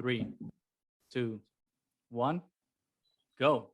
3, 2, 1, go.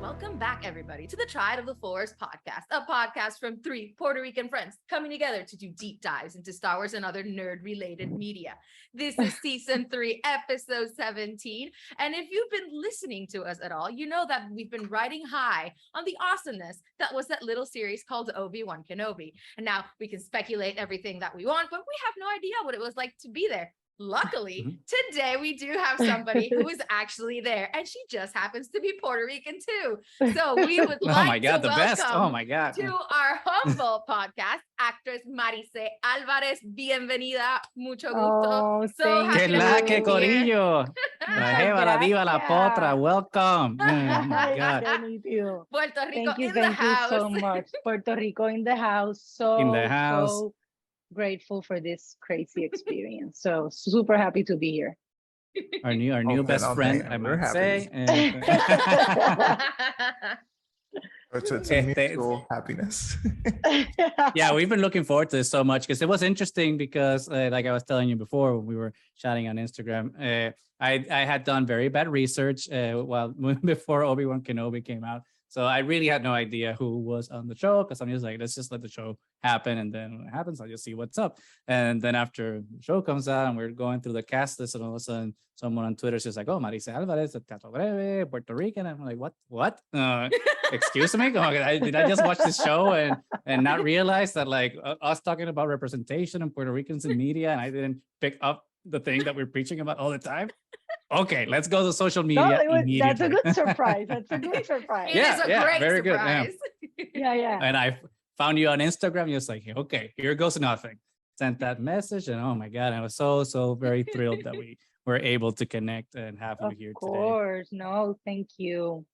Welcome back, everybody, to the Triad of the Floors podcast, a podcast from 3 Puerto Rican friends coming together to do deep dives into Star Wars and other nerd-related media. This is season 3, episode 17. And if you've been listening to us at all, you know that we've been riding high on the awesomeness that was that little series called Obi-Wan Kenobi. And now we can speculate everything that we want, but we have no idea what it was like to be there. Luckily, today we do have somebody who is actually there, and she just happens to be Puerto Rican too. So we would like to welcome to our humble podcast, actress Marisé Álvarez. Bienvenida, mucho gusto. So happy to que corillo. La Jeva, la diva, la potra. Welcome. Oh my God. Puerto Rico thank you the house. so much. Puerto Rico in the house. So grateful for this crazy experience. So super happy to be here. Our new best friend, I might say. It's a mutual happiness. Yeah, we've been looking forward to this so much because it was interesting because like I was telling you before when we were chatting on Instagram, I had done very bad research before Obi-Wan Kenobi came out. So I really had no idea who was on the show because I'm just like, let's just let the show happen. And then when it happens, I'll just see what's up. And then after the show comes out and we're going through the cast list, and all of a sudden someone on Twitter is just like, oh, Marisé Álvarez at Teatro Breve, Puerto Rican. And I'm like, what? Excuse me? Did I just watch this show and not realize that like us talking about representation and Puerto Ricans in media, and I didn't pick up the thing that we're preaching about all the time? Okay, let's go to social media immediately. That's a good surprise. That's a good surprise. It is a great very surprise. Good. Yeah. And I found you on Instagram. You're just like, okay, here goes nothing. Sent that message, and oh my God, I was so very thrilled that we were able to connect and have you here today. Of course, no, thank you.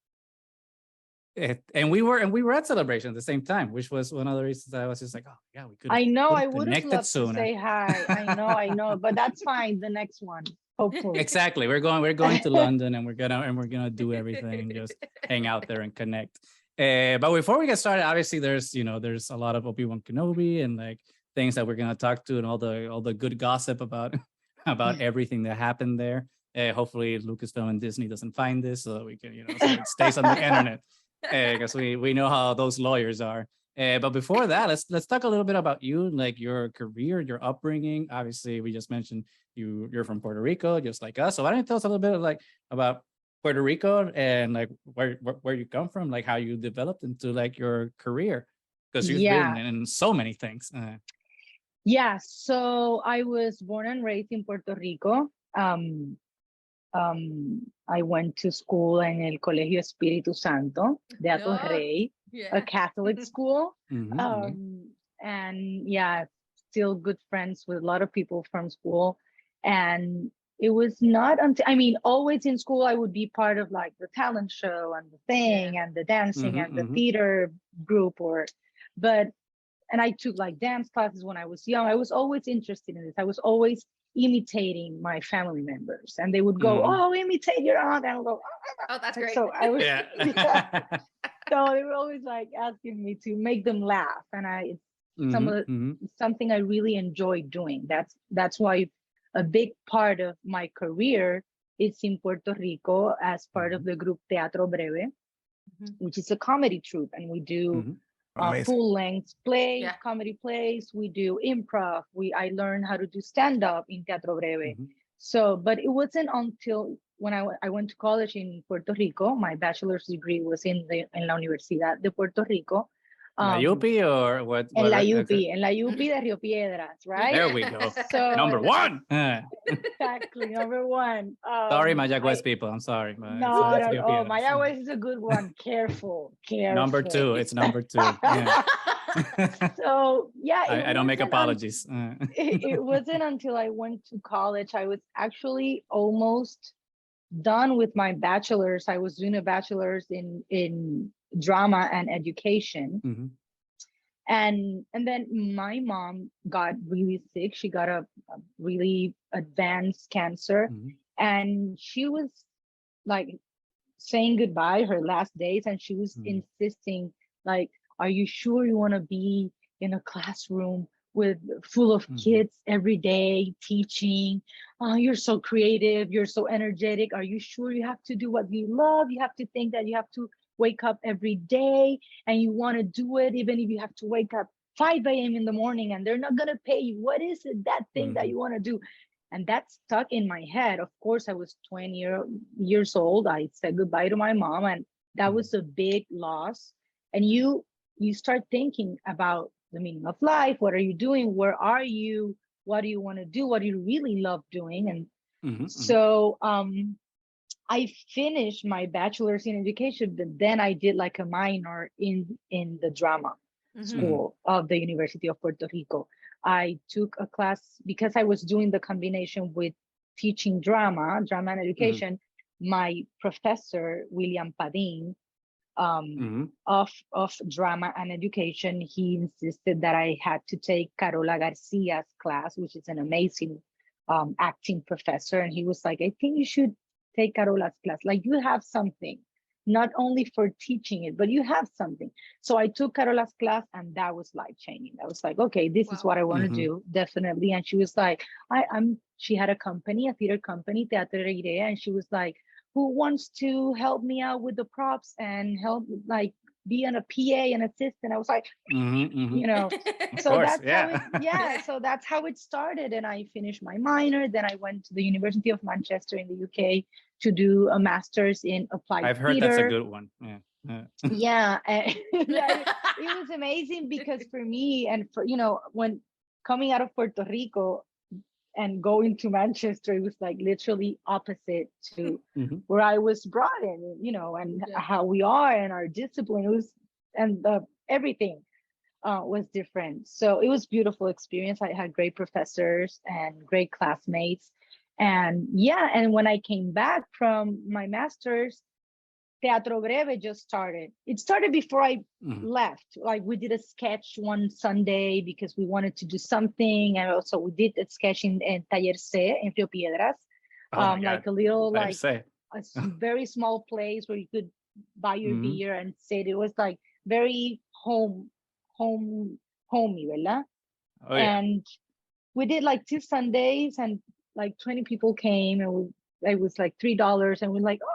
And we were at Celebration at the same time, which was one of the reasons that I was just like, oh yeah, we could. I know, I would have loved sooner. to say hi. I know, but that's fine. The next one. Hopefully. Exactly. We're going to London, and we're gonna do everything and just hang out there and connect. But before we get started, obviously there's a lot of Obi-Wan Kenobi and like things that we're gonna talk to and all the good gossip about everything that happened there. Hopefully Lucasfilm and Disney doesn't find this, so that we can so it stays on the internet because we know how those lawyers are. But before that, let's talk a little bit about you, like your career, your upbringing. Obviously, we just mentioned you're from Puerto Rico, just like us. So why don't you tell us a little bit about Puerto Rico and like where you come from, like how you developed into like your career, because you've been in so many things. Yeah. So I was born and raised in Puerto Rico. I went to school in El Colegio Espíritu Santo, Teatro Breve, a Catholic school. And still good friends with a lot of people from school. And it was not until, always in school, I would be part of like the talent show and the thing and the dancing and the theater group and I took like dance classes when I was young. I was always interested in this. I was always imitating my family members, and they would go, oh, imitate your aunt, and I'll go, oh, that's great. So I was so they were always like asking me to make them laugh, and something I really enjoyed doing. That's why a big part of my career is in Puerto Rico as part of the group Teatro Breve, which is a comedy troupe, and we do full-length plays, comedy plays. We do improv. I learned how to do stand-up in Teatro Breve. So, but it wasn't until when I went to college in Puerto Rico. My bachelor's degree was in la Universidad de Puerto Rico. La UP or what? En la UP de Rio Piedras, right? There we go. So, number one. Exactly, number one. Sorry, Mayagüez people. I'm sorry. No. Mayagüez is a good one. Careful. Number two. It's number 2. So I don't make apologies. It wasn't until I went to college. I was actually almost done with my bachelor's. I was doing a bachelor's in drama and education. And then my mom got really sick. She got a really advanced cancer, and she was like saying goodbye her last days, and she was insisting, like, are you sure you want to be in a classroom with full of kids every day teaching? Oh, you're so creative, you're so energetic. Are you sure you have to do what you love? You have to think that you have to wake up every day and you want to do it, even if you have to wake up 5 a.m. in the morning and they're not going to pay you. What is it, that thing that you want to do? And that stuck in my head. Of course, I was 20 years old. I said goodbye to my mom, and that was a big loss. And you start thinking about the meaning of life. What are you doing? Where are you? What do you want to do? What do you really love doing? And so I finished my bachelor's in education, but then I did like a minor in the drama school of the University of Puerto Rico. I took a class because I was doing the combination with teaching drama and education. My professor, William Padin, of drama and education, he insisted that I had to take Carola Garcia's class, which is an amazing acting professor. And he was like, I think you should take Carola's class. Like, you have something, not only for teaching it, but you have something. So I took Carola's class, and that was life changing. I was like, okay, this is what I want to do, definitely. And she was like, she had a company, a theater company, Teatro Breve, and she was like, who wants to help me out with the props and help, like, be a PA and assistant? I was like, you know, so that's so that's how it started. And I finished my minor. Then I went to the University of Manchester in the UK to do a master's in applied I've heard theater. That's a good one. It was amazing because for me, and for, you know, when coming out of Puerto Rico and going to Manchester, it was like literally opposite to where I was brought in, you know, and how we are and our discipline. It was, and everything was different. So it was a beautiful experience. I had great professors and great classmates. And and when I came back from my master's, Teatro Breve just started. It started before I left. Like, we did a sketch one Sunday because we wanted to do something. And also we did a sketch in Taller C in Rio Piedras. Like a little, like a very small place where you could buy your beer and sit. It was like very homey, ¿verdad? And we did like 2 Sundays, and like 20 people came, and it was like $3. And we're like, oh,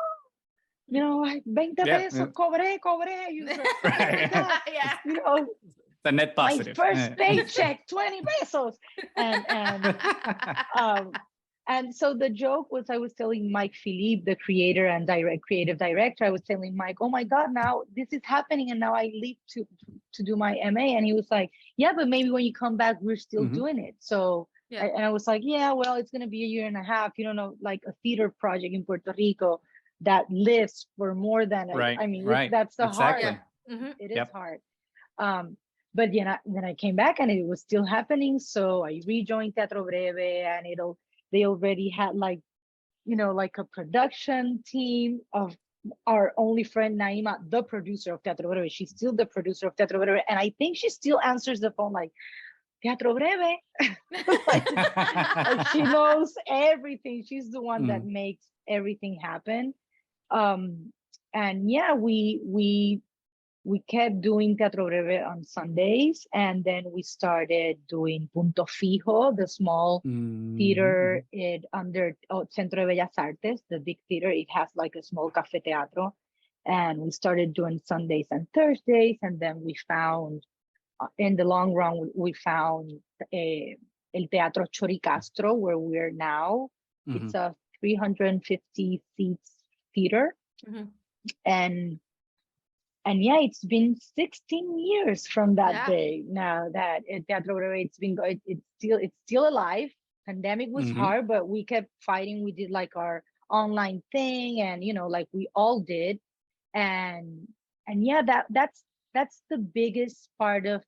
you know, like 20 pesos, cobré. You know, the net positive. My first paycheck, 20 pesos. And so the joke was, I was telling Mike Philippe, the creator and creative director, I was telling Mike, oh my God, now this is happening, and now I leave to do my MA. And he was like, yeah, but maybe when you come back, we're still doing it. So and I was like, yeah, well, it's going to be 1.5 years. You don't know, like a theater project in Puerto Rico that lives for more than that's the hard. It is hard. But then I came back, and it was still happening. So I rejoined Teatro Breve, and they already had, like, you know, like a production team of our only friend Naima, the producer of Teatro Breve. She's still the producer of Teatro Breve, and I think she still answers the phone like, Teatro Breve. like she knows everything. She's the one that makes everything happen. And we kept doing Teatro Breve on Sundays, and then we started doing Punto Fijo, the small theater under Centro de Bellas Artes, the big theater. It has like a small cafe teatro, and we started doing Sundays and Thursdays. And then we found, in the long run, we found El Teatro Choricastro, where we're now. It's a 350 seats theater. And it's been 16 years from that day now that Teatro Breve, it's still alive. Pandemic was hard, but we kept fighting. We did like our online thing, and you know, like we all did. And that's the biggest part of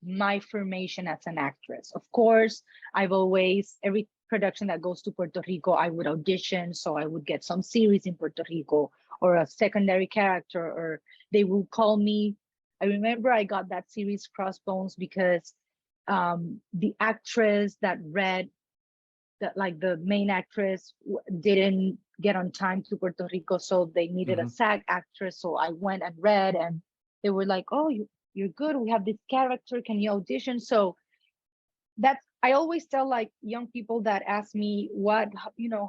my formation as an actress. Of course, I've always, every production that goes to Puerto Rico, I would audition, so I would get some series in Puerto Rico or a secondary character, or they will call me I remember I got that series Crossbones because the actress that read that, like the main actress didn't get on time to Puerto Rico, so they needed a SAG actress. So I went and read, and they were like, "Oh, you're good. We have this character. Can you audition?" So that's, I always tell like young people that ask me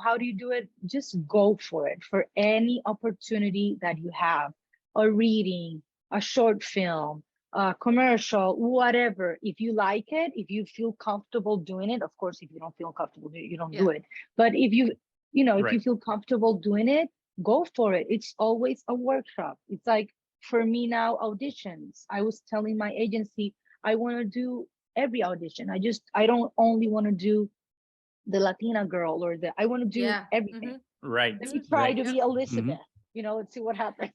how do you do it? Just go for it. For any opportunity that you have, a reading, a short film, a commercial, whatever. If you like it, if you feel comfortable doing it, of course, if you don't feel comfortable, you don't do it. But if you if you feel comfortable doing it, go for it. It's always a workshop. It's like for me now, auditions. I was telling my agency, I want to do every audition. I don't only want to do the Latina girl or I want to do everything. Right. Let me try to be Elizabeth. Let's see what happens.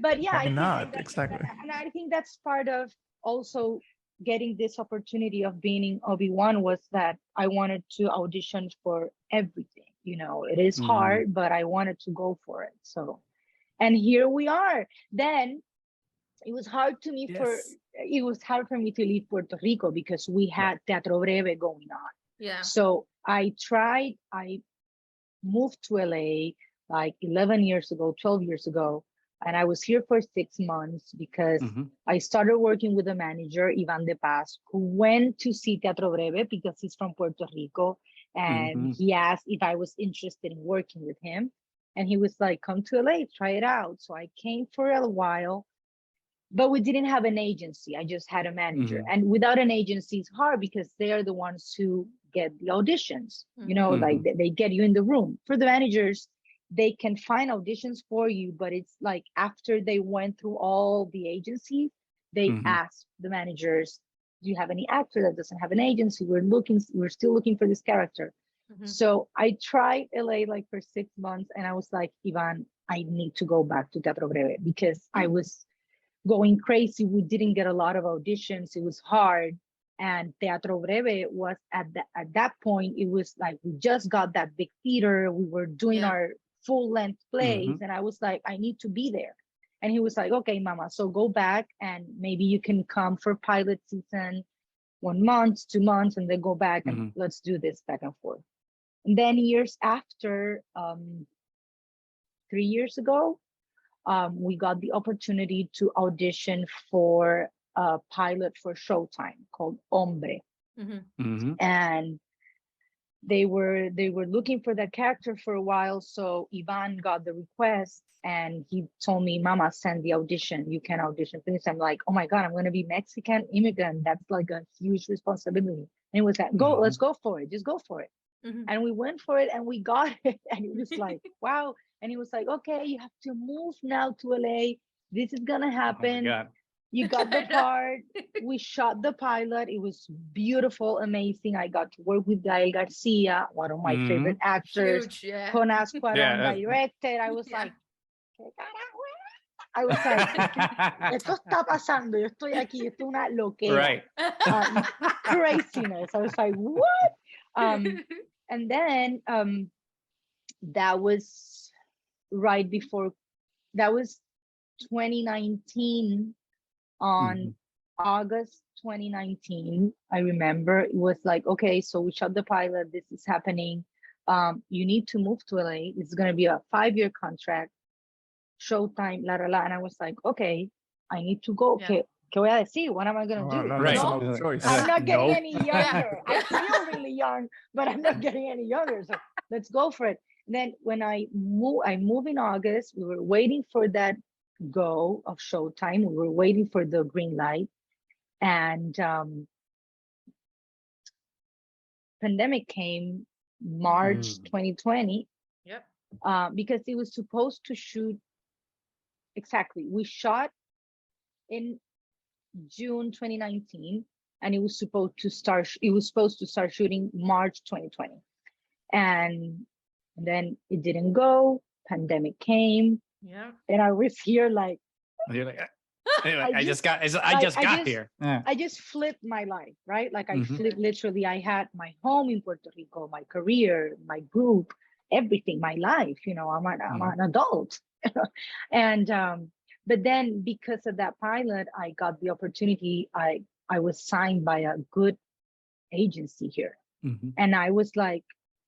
But yeah, why not? Exactly. And I think that's part of also getting this opportunity of being in Obi-Wan, was that I wanted to audition for everything. It is hard, but I wanted to go for it. So, and here we are. Then it was hard to me it was hard for me to leave Puerto Rico because we had Teatro Breve going on. Yeah. So I moved to LA like 11 years ago, 12 years ago. And I was here for 6 months because I started working with a manager, Ivan De Paz, who went to see Teatro Breve because he's from Puerto Rico. And he asked if I was interested in working with him. And he was like, come to LA, try it out. So I came for a while. But we didn't have an agency. I just had a manager. And without an agency, it's hard because they are the ones who get the auditions. Like they get you in the room. For the managers, they can find auditions for you, but it's like after they went through all the agencies, they ask the managers, do you have any actor that doesn't have an agency? We're still looking for this character. So I tried LA like for 6 months, and I was like, Ivan, I need to go back to Teatro Breve because I was going crazy. We didn't get a lot of auditions. It was hard. And Teatro Breve was at that point, it was like we just got that big theater. We were doing our full-length plays. And I was like, I need to be there. And he was like, okay, mama, so go back and maybe you can come for pilot season 1 month, 2 months, and then go back and let's do this back and forth. And then years after, 3 years ago, we got the opportunity to audition for a pilot for Showtime called Hombre. And they were looking for that character for a while. So Ivan got the request and he told me, Mama, send the audition. You can audition for this. I'm like, oh my God, I'm going to be Mexican immigrant. That's like a huge responsibility. And it was like, let's go for it. Just go for it. And we went for it and we got it. And it was like, wow. And he was like, okay, you have to move now to LA. This is going to happen. Oh, you got the part. We shot the pilot. It was beautiful, amazing. I got to work with Gael Garcia, one of my favorite actors. Huge, Jonas Cuarón directed. I was like, esto está pasando. Yo estoy aquí. Esto es una loquera. Craziness. I was like, what? And then that was right before, that was 2019. On August 2019, I remember it was like, okay, so we shot the pilot. This is happening. You need to move to LA. It's going to be a 5-year contract. Showtime, la la la. And I was like, okay, I need to go. ¿Qué voy a decir? What am I going to do? I'm not getting any younger. I feel really young, but I'm not getting any younger. So let's go for it. And then when I moved in August, we were waiting for that go of Showtime. We were waiting for the green light, and pandemic came March 2020. Because it was supposed to shoot exactly. We shot in June 2019, and it was supposed to start shooting March 2020, and then it didn't go. Pandemic came. And I was here like, you're like I just got here. I just flipped my life, right? Like I flipped literally. I had my home in Puerto Rico, my career, my group, everything, my life. I'm an adult, and But then because of that pilot, I got the opportunity. I was signed by a good agency here. And I was like,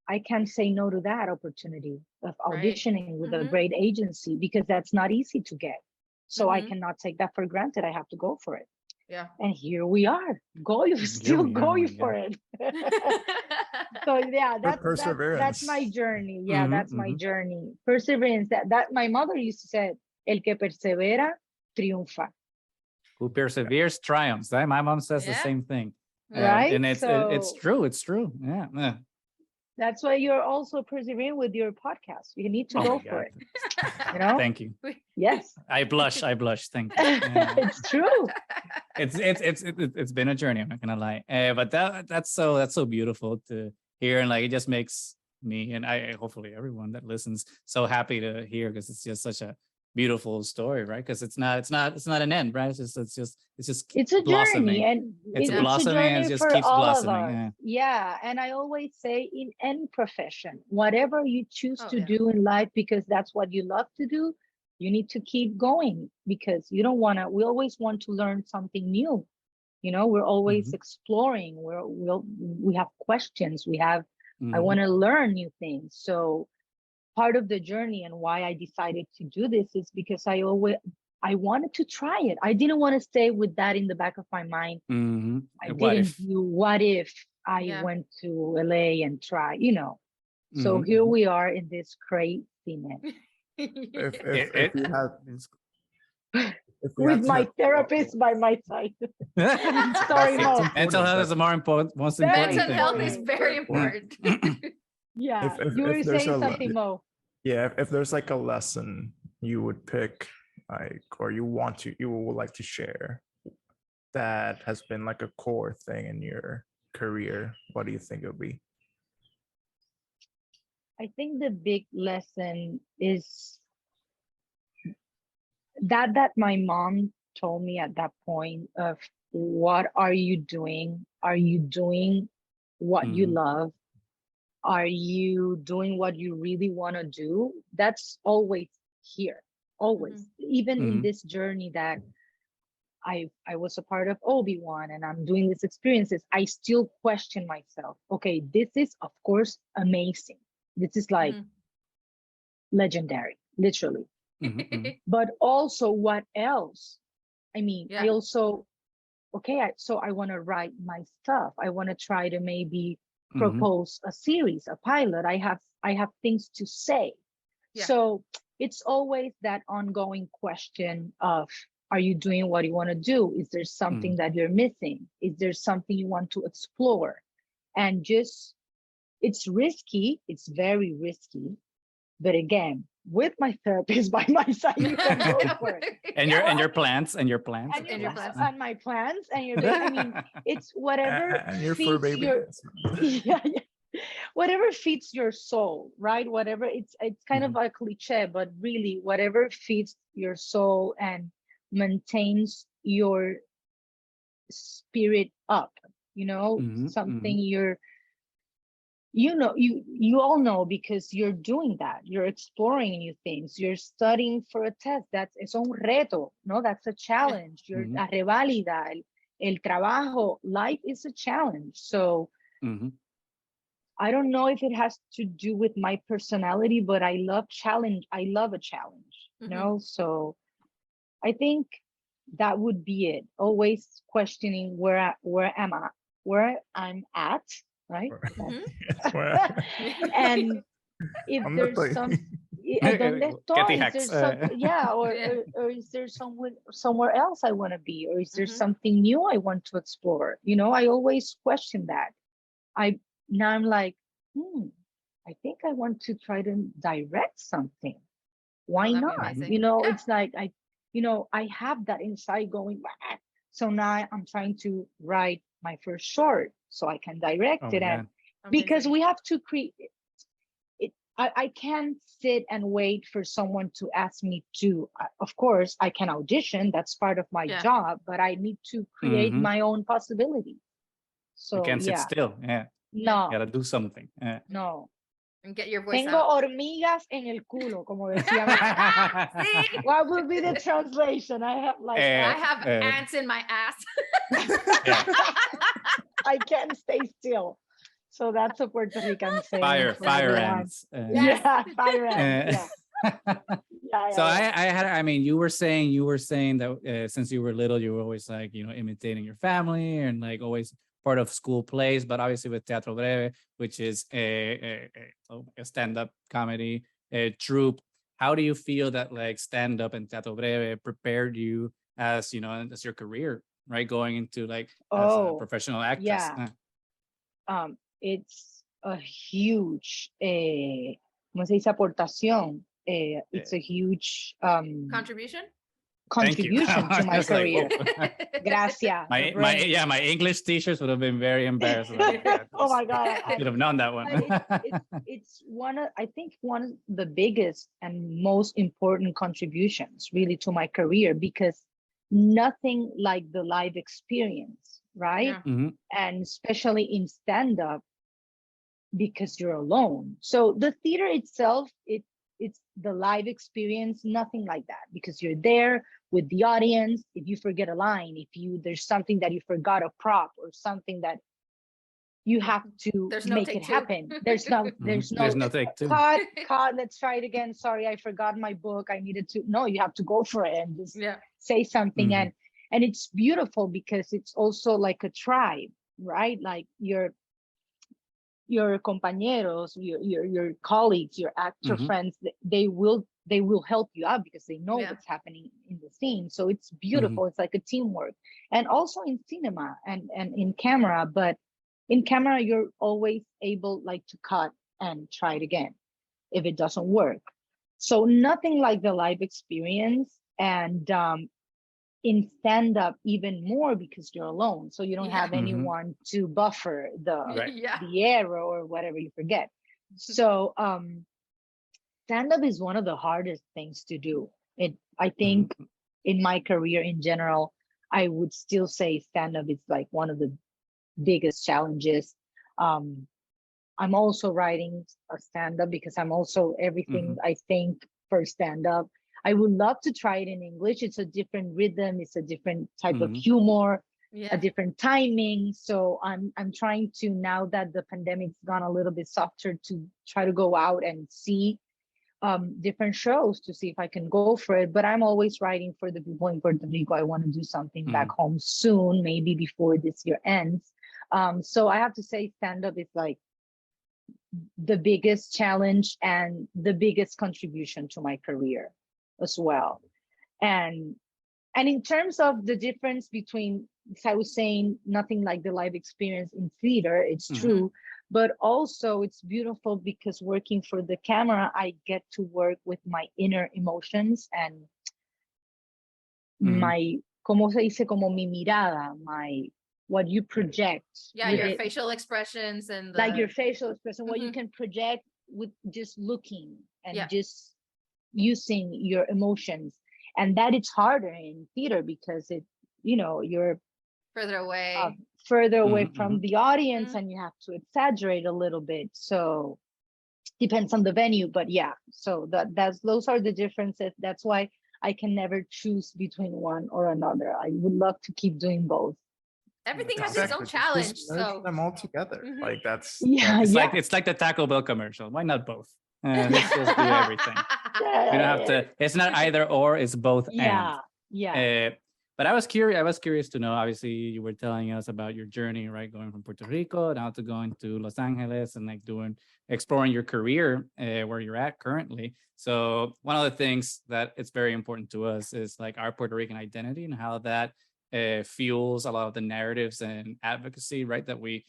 I can't say no to that opportunity of auditioning with a great agency, because that's not easy to get. So I cannot take that for granted. I have to go for it. Yeah. And here we are. Still going for it. So yeah, that's my journey. Yeah, that's my journey. Perseverance. That my mother used to say, el que persevera triunfa. Who perseveres triumphs. My mom says the same thing. Right. And it's true. It's true. Yeah. That's why you're also persevering with your podcast. You need to go for it. You know? Thank you. Yes. I blush. Thank you. Yeah. It's true. It's been a journey. I'm not gonna lie. But that's so beautiful to hear, and like it just makes me and I hopefully everyone that listens so happy to hear, because it's just such a beautiful story, right? Because it's not an end, right? It's a blossoming. Journey, and it's blossoming, and it just keeps blossoming. Yeah, and I always say, in any profession, whatever you choose to do in life, because that's what you love to do, you need to keep going, because we always want to learn something new. You know, we're always exploring. We have questions. I want to learn new things. So part of the journey and why I decided to do this is because I wanted to try it. I didn't want to stay with that in the back of my mind. What if I went to LA and try, you know? So here we are in this craziness. If you have with my therapist by my side. Sorry, Mo. Mental health is the most important thing. Mental health is very important. Yeah, you were saying something, Mo. Yeah, if there's like a lesson you would pick, like, or you would like to share, that has been like a core thing in your career, what do you think it would be? I think the big lesson is that my mom told me at that point of, what are you doing? Are you doing what you love? Are you doing what you really want to do? That's always here, always. Even in this journey that I was a part of Obi-Wan, and I'm doing these experiences, I still question myself. Okay, this is of course amazing. This is like legendary, literally. But also, what else? I mean, I also, so I want to write my stuff. I want to try to maybe propose a series, a pilot. I have things to say. So it's always that ongoing question of, are you doing what you want to do? Is there something that you're missing? Is there something you want to explore? And just, it's risky. It's very risky. But again, with my therapist by my side, you can go for it. And your plans. And my plans. And I mean, it's whatever. And your fur baby. Whatever feeds your soul, right? Whatever, it's kind of a cliche, but really whatever feeds your soul and maintains your spirit up, you know, something you all know, because you're doing that. You're exploring new things. You're studying for a test. Es un reto, no? That's a challenge. You're la reválida, el trabajo. Life is a challenge. So I don't know if it has to do with my personality, but I love challenge. I love a challenge, you know? So I think that would be it. Always questioning where I'm at, right? And if there's some, or is there somewhere else I want to be, or is there something new I want to explore? You know, I always question that. Now I'm like, I think I want to try to direct something. Why not? You know, it's like I have that inside going back. So now I'm trying to write my first short so I can direct it. And because we have to create it. I can't sit and wait for someone to ask me to. Of course, I can audition. That's part of my job, but I need to create my own possibility. So you can't sit still. Yeah. No. You gotta do something. No. And get your voice Tengo out. hormigas en el culo, como decía. See? What would be the translation? I have like I have ants in my ass. I can't stay still. So that's a Puerto Rican saying. Fire everyone. ants. Yeah, fire ants. So I mean, you were saying that since you were little, you were always like, imitating your family and like always part of school plays, but obviously with Teatro Breve, which is a stand-up comedy troupe. How do you feel that like stand-up and Teatro Breve prepared you as as your career, right? Going into like as a professional actress. Yeah. It's a huge ¿cómo se dice? Aportación. It's a huge contribution to my career. Gracias. My English teachers would have been very embarrassed. Oh my God. I should have known that one. It's one of the biggest and most important contributions really to my career, because nothing like the live experience, right? Yeah. Mm-hmm. And especially in stand-up, because you're alone. So the theater itself, it's the live experience, nothing like that, because you're there with the audience. If you forget a line, there's something that you forgot, a prop or something that you have to make it happen. There's no take two. Cut, let's try it again. Sorry, I forgot my book. I needed to. No, you have to go for it and just say something. Mm-hmm. And it's beautiful because it's also like a tribe, right? Like your compañeros, your colleagues, your actor friends, they will help you out because they know what's happening in the scene. So it's beautiful. It's like a teamwork. And also in cinema and in camera, but in camera, you're always able like to cut and try it again if it doesn't work. So nothing like the live experience. And in stand-up even more, because you're alone, so you don't have anyone to buffer the error or whatever you forget. So stand-up is one of the hardest things to do. I think in my career in general, I would still say stand-up is like one of the biggest challenges. I'm also writing a stand-up because I'm also everything I think for stand-up. I would love to try it in English. It's a different rhythm. It's a different type of humor, a different timing. So I'm trying to, now that the pandemic's gone a little bit softer, to try to go out and see different shows to see if I can go for it. But I'm always writing for the people in Puerto Rico. I want to do something back home soon, maybe before this year ends. So I have to say stand-up is like the biggest challenge and the biggest contribution to my career as well. And in terms of the difference between, as I was saying, nothing like the live experience in theater, it's true, but also it's beautiful because working for the camera, I get to work with my inner emotions and my, ¿cómo se dice? Como mi mirada, what you project. Yeah, your facial expressions and like your facial expression, what you can project with just looking and just using your emotions. And that it's harder in theater because you're further away from the audience and you have to exaggerate a little bit. So depends on the venue, but so those are the differences. That's why I can never choose between one or another. I would love to keep doing both. Everything has its own challenge. Just merge So them all together. Like that's it's like the Taco Bell commercial. Why not both? Let's just do everything. You don't have to. It's not either or. It's both. But I was curious to know. Obviously, you were telling us about your journey, right? Going from Puerto Rico now to going to Los Angeles and like exploring your career where you're at currently. So one of the things that it's very important to us is like our Puerto Rican identity and how that fuels a lot of the narratives and advocacy, right? That we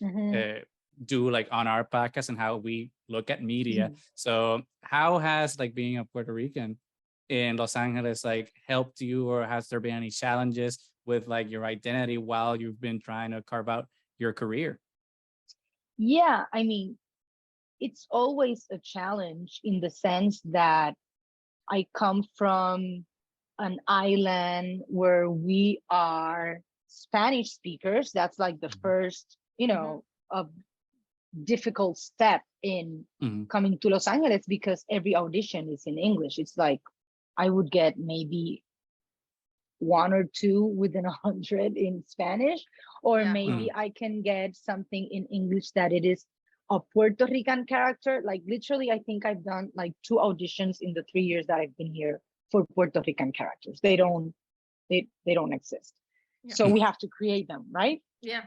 do like on our podcast and how we look at media. So how has like being a Puerto Rican in Los Angeles like helped you, or has there been any challenges with like your identity while you've been trying to carve out your career? Yeah, I mean, it's always a challenge in the sense that I come from an island where we are Spanish speakers. That's like the first, of difficult step in coming to Los Angeles, because every audition is in English. It's like I would get maybe 1 or 2 within 100 in Spanish, or maybe I can get something in English that it is a Puerto Rican character. Like literally, I think I've done like 2 auditions in the 3 years that I've been here for Puerto Rican characters. They don't exist. Yeah. So we have to create them, right? Yeah.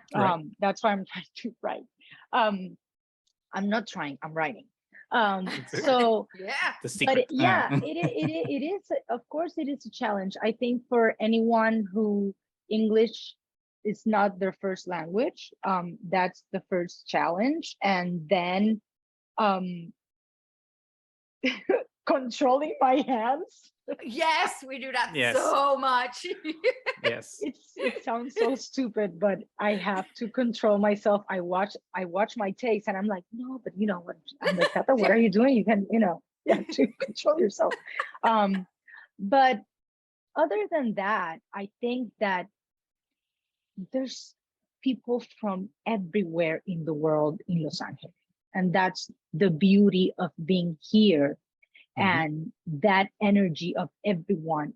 That's why I'm trying to write. I'm not trying, I'm writing. So yeah, but it is, of course it is a challenge. I think for anyone who English is not their first language, that's the first challenge. And then controlling my hands. Yes, we do that so much. Yes. It sounds so stupid, but I have to control myself. I watch my takes and I'm like, no, but you know what? I'm like, Tata, what are you doing? You can, you have to control yourself. But other than that, I think that there's people from everywhere in the world in Los Angeles. And that's the beauty of being here. And that energy of everyone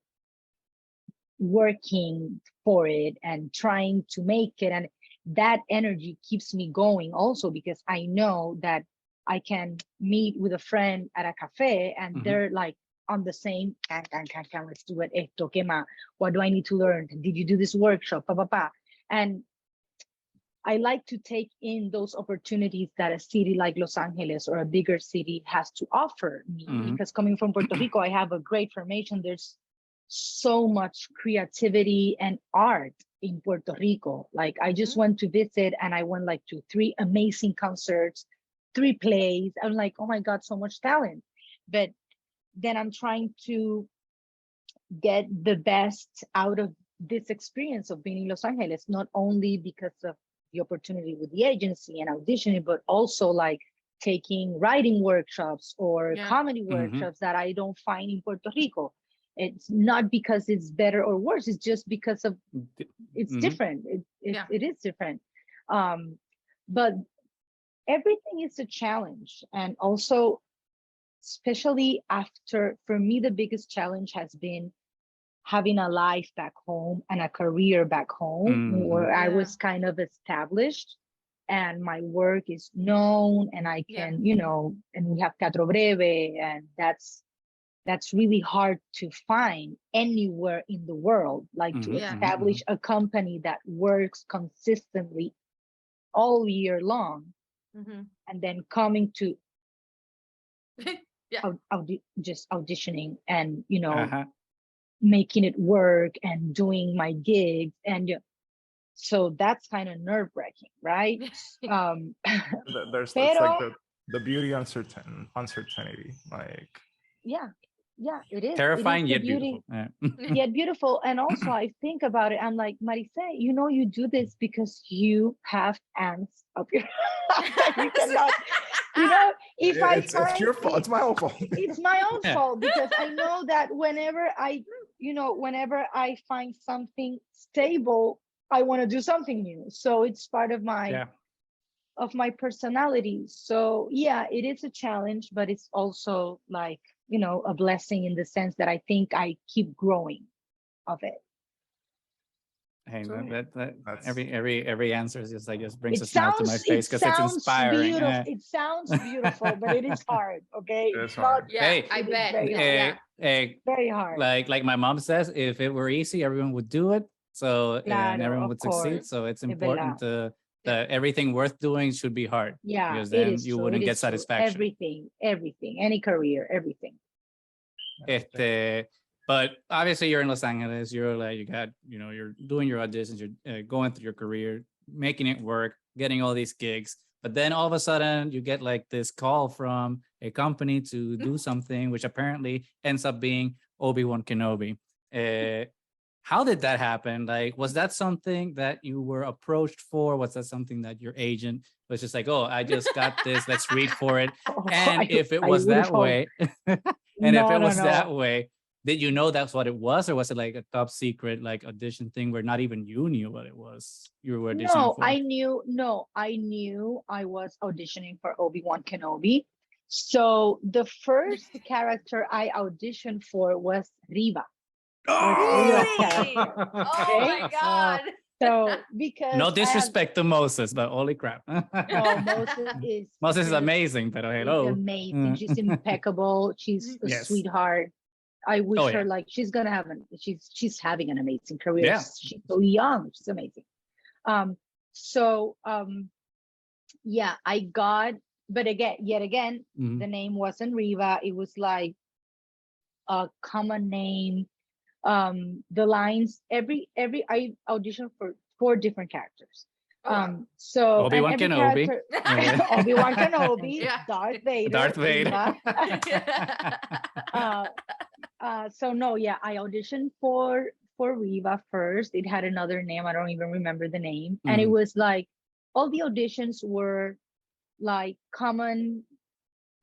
working for it and trying to make it. And that energy keeps me going also, because I know that I can meet with a friend at a cafe and they're like on the same, let's do it. Esto, que más? What do I need to learn? Did you do this workshop? Pa, pa, pa. And I like to take in those opportunities that a city like Los Angeles or a bigger city has to offer me. Because coming from Puerto Rico, I have a great formation. There's so much creativity and art in Puerto Rico. Like I just went to visit and I went like to 3 amazing concerts, 3 plays. I'm like, oh my God, so much talent. But then I'm trying to get the best out of this experience of being in Los Angeles, not only because of the opportunity with the agency and auditioning, but also like taking writing workshops or comedy workshops that I don't find in Puerto Rico. It's not because it's better or worse, it's just because of it's different. It is different. But everything is a challenge. And also, especially after, for me, the biggest challenge has been having a life back home and a career back home where I was kind of established and my work is known and I can, and we have Teatro Breve, and that's really hard to find anywhere in the world, like to establish a company that works consistently all year long and then coming to just auditioning and, making it work and doing my gigs. And so that's kind of nerve-wracking, right? There's it's like the beauty uncertainty, like it is terrifying, yet beautiful. Yet beautiful. And also I think about it, I'm like, Marisé, you do this because you have ants up your you cannot, it's your fault. It's my own fault. It's my own fault, because I know that whenever I find something stable, I want to do something new. So it's part of my personality. So it is a challenge, but it's also like, a blessing in the sense that I think I keep growing of it. Hey, that's every answer is just like brings a smile to my face because it's inspiring. It sounds beautiful, but it is hard. Okay, it's hard. I bet. Very hard. Like my mom says, if it were easy, everyone would do it. So and everyone would succeed. So it's important that everything worth doing should be hard. Yeah, because then you wouldn't get satisfaction. Everything, any career, everything. But obviously you're in Los Angeles, you're doing your auditions, you're going through your career, making it work, getting all these gigs. But then all of a sudden you get like this call from a company to do something, which apparently ends up being Obi-Wan Kenobi. How did that happen? Like, was that something that you were approached for? Was that something that your agent was just like, oh, I just got this, let's read for it? And if it was that way, did you know that's what it was, or was it like a top secret like audition thing where not even you knew what it was you were auditioning No, for? I knew I was auditioning for Obi-Wan Kenobi. So the first character I auditioned for was Reva. Really? Oh my God. So because No disrespect to Moses, but holy crap. Moses is amazing, but hello. Amazing. She's impeccable. She's a sweetheart. I wish her like she's having an amazing career. Yeah. She's so young. She's amazing. I got, but yet again, the name wasn't Reva. It was like a common name. The lines, I auditioned for 4 different characters. So Obi-Wan Kenobi. Obi-Wan Kenobi, Darth Vader. I auditioned for Reva first. It had another name. I don't even remember the name. And it was like all the auditions were like common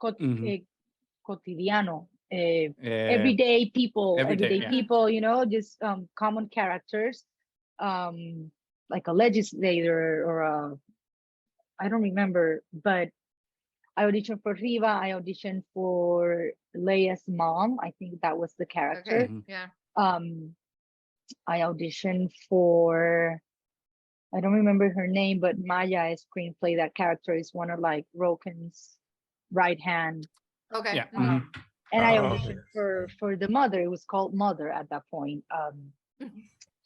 cotidiano, everyday people, you know, just common characters, like a legislator or a, I don't remember, but I auditioned for Reva. I auditioned for Leia's mom. I think that was the character. Okay. Yeah. I auditioned for, I don't remember her name, but Maya screenplay. That character is one of like Roken's right hand. Okay. Yeah. And I auditioned for the mother. It was called Mother at that point.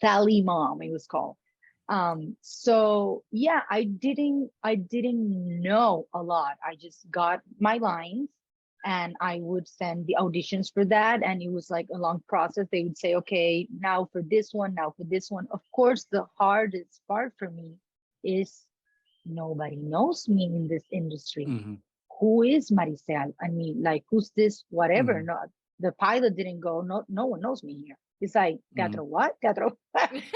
Sally Mom, it was called. So yeah, I didn't know a lot. I just got my lines and I would send the auditions for that. And it was like a long process. They would say, okay, now for this one, now for this one. Of course, the hardest part for me is nobody knows me in this industry. Who is Marisé? I mean, like, who's this? Whatever. No, the pilot didn't go. No one knows me here. It's like Teatro what? Teatro,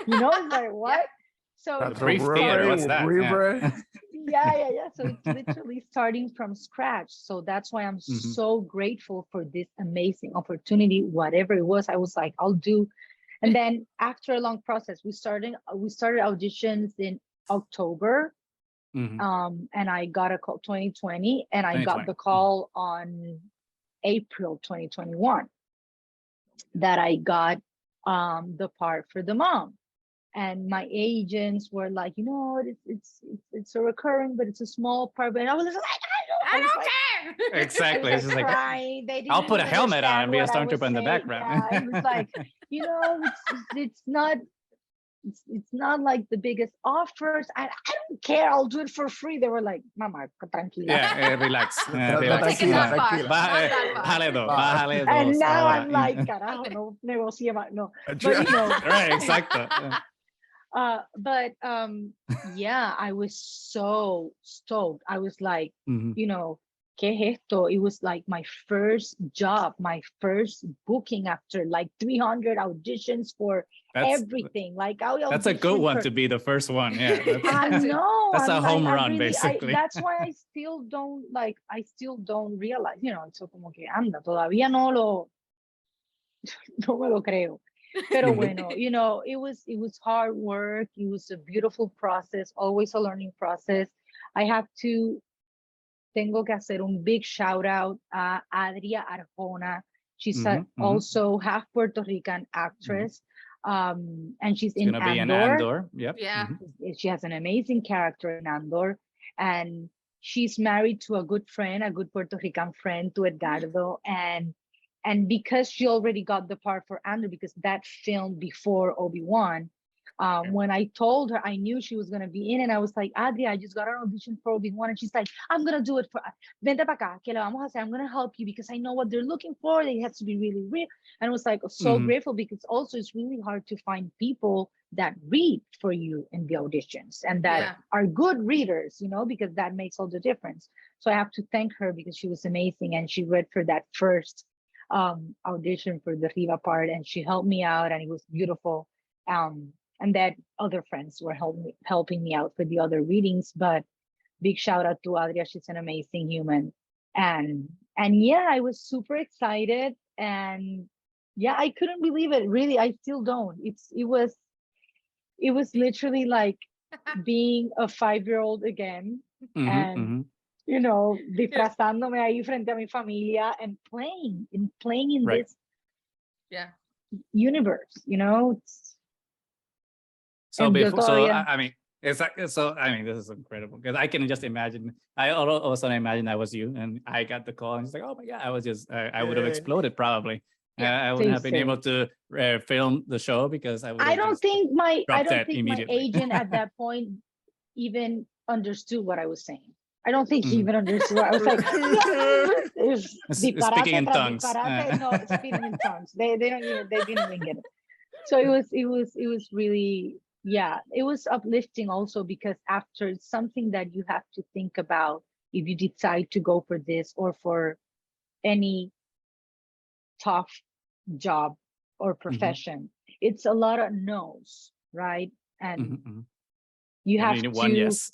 you know? It's like what? So it's brief theater. What's that? Yeah. So it's literally starting from scratch. So that's why I'm so grateful for this amazing opportunity. Whatever it was, I was like, I'll do. And then after a long process, we started auditions in October. And I got a call 2020, and I got the call on April 2021 that I got the part for the mom. And my agents were like, you know, it's a recurring, but it's a small part. But I was like, I don't care. Exactly. It's just like, I'll put a helmet on and be a stormtrooper in the background. Yeah, it was like, you know, it's not like the biggest offers. I don't care. I'll do it for free. They were like, Mama, tranquila. Yeah, relax. Relax. And now I'm like, carajo, no negocie más. No. But, you know. Right, exactly. Yeah, I was so stoked. I was like, you know, ¿qué es esto? It was like my first job, my first booking after like 300 auditions for everything. Like that's a good one to be the first one. Yeah, I know. That's a home run, basically. That's why I still don't realize, you know, so como que anda, todavía no me lo creo. Pero bueno, you know, it was hard work. It was a beautiful process, always a learning process. Tengo que hacer un big shout out a Adria Arjona. She's also half Puerto Rican actress. And she's in Andor. In Andor. Yep. Yeah. She has an amazing character in Andor. And she's married to a good Puerto Rican friend, to Edgardo. And because she already got the part for Andor, because that filmed before Obi-Wan, when I told her, I knew she was going to be in, and I was like, Adria, I just got an audition for Obi-Wan. And she's like, I'm going to do it for, vente pa acá, que le vamos a hacer. I'm going to help you because I know what they're looking for. It has to be really real. And I was like, so grateful, because also it's really hard to find people that read for you in the auditions and that are good readers, you know, because that makes all the difference. So I have to thank her because she was amazing. And she read for that first audition for the Reva part, and she helped me out, and it was beautiful. And that other friends were helping me out for the other readings. But big shout out to Adria. She's an amazing human. And yeah, I was super excited. And yeah, I couldn't believe it. Really, I still don't. It was literally like being a 5-year-old again, and you know, disfrazándome ahí frente a mi familia and playing in Right. this universe, you know. So And before, so todavía, I mean, it's like, so I mean, this is incredible because I can just imagine. I also imagine that was you, and I got the call, and it's like, oh my god, I was just, I would have exploded probably. I wouldn't have been able to film the show because I would. I don't think my agent at Immediately. that point even understood what I was saying. I don't think he even understood. I was like, speaking in tongues. No, speaking in tongues. They didn't even get it. So it was really, yeah, it was uplifting also because after it's something that you have to think about if you decide to go for this or for any tough job or profession. It's a lot of no's, right? And you have to one yes.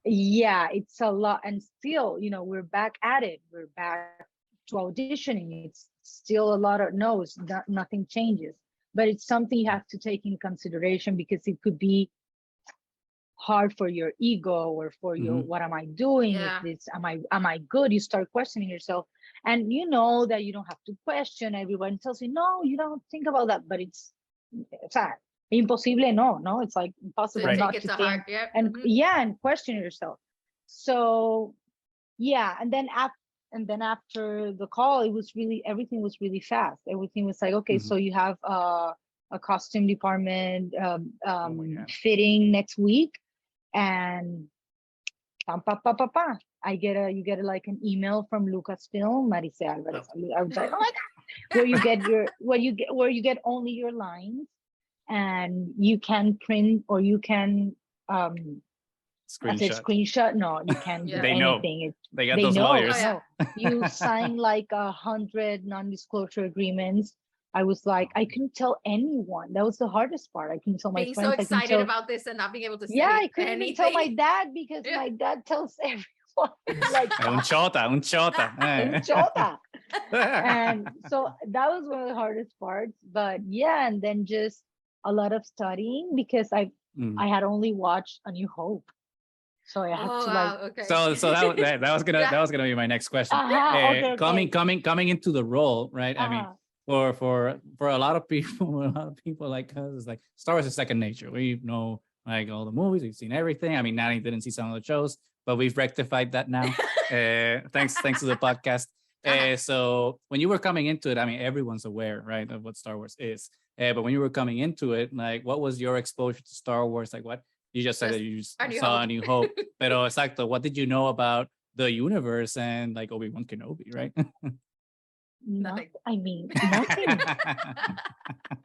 Yeah, it's a lot. And still, you know, we're back at it. We're back to auditioning. It's still a lot of no's. Nothing changes. But it's something you have to take into consideration because it could be hard for your ego or for your, what am I doing? Is this, am I good? You start questioning yourself. And you know that you don't have to question. Everyone tells you, no, you don't think about that. But it's impossible. No, it's like impossible not to think and and question yourself. So and then after the call, it was really, everything was really fast. Everything was like, okay, so you have a costume department fitting next week, and you get like an email from Lucasfilm, Marisé Álvarez. I was like, oh my god, where you get only your lines, and you can print or you can screenshot. No, you can't do anything. They got those lawyers. You sign like 100 non-disclosure agreements. I was like, I couldn't tell anyone. That was the hardest part. I couldn't tell my friends. Being so excited about this and not being able to say I couldn't even tell my dad because my dad tells everyone like un chota. And so that was one of the hardest parts. But and then just a lot of studying because I had only watched A New Hope. So I had to So that was gonna be my next question. Coming into the role, right? I mean, for a lot of people like us, it's like Star Wars is second nature. We know like all the movies, we've seen everything. I mean, Nani didn't see some of the shows, but we've rectified that now. Thanks to the podcast. So when you were coming into it, I mean, everyone's aware, right, of what Star Wars is. But when you were coming into it, like, what was your exposure to Star Wars? Like, what you just said that you saw A New Hope. Pero exacto, what did you know about the universe and like Obi-Wan Kenobi, right? Nothing. I mean, nothing.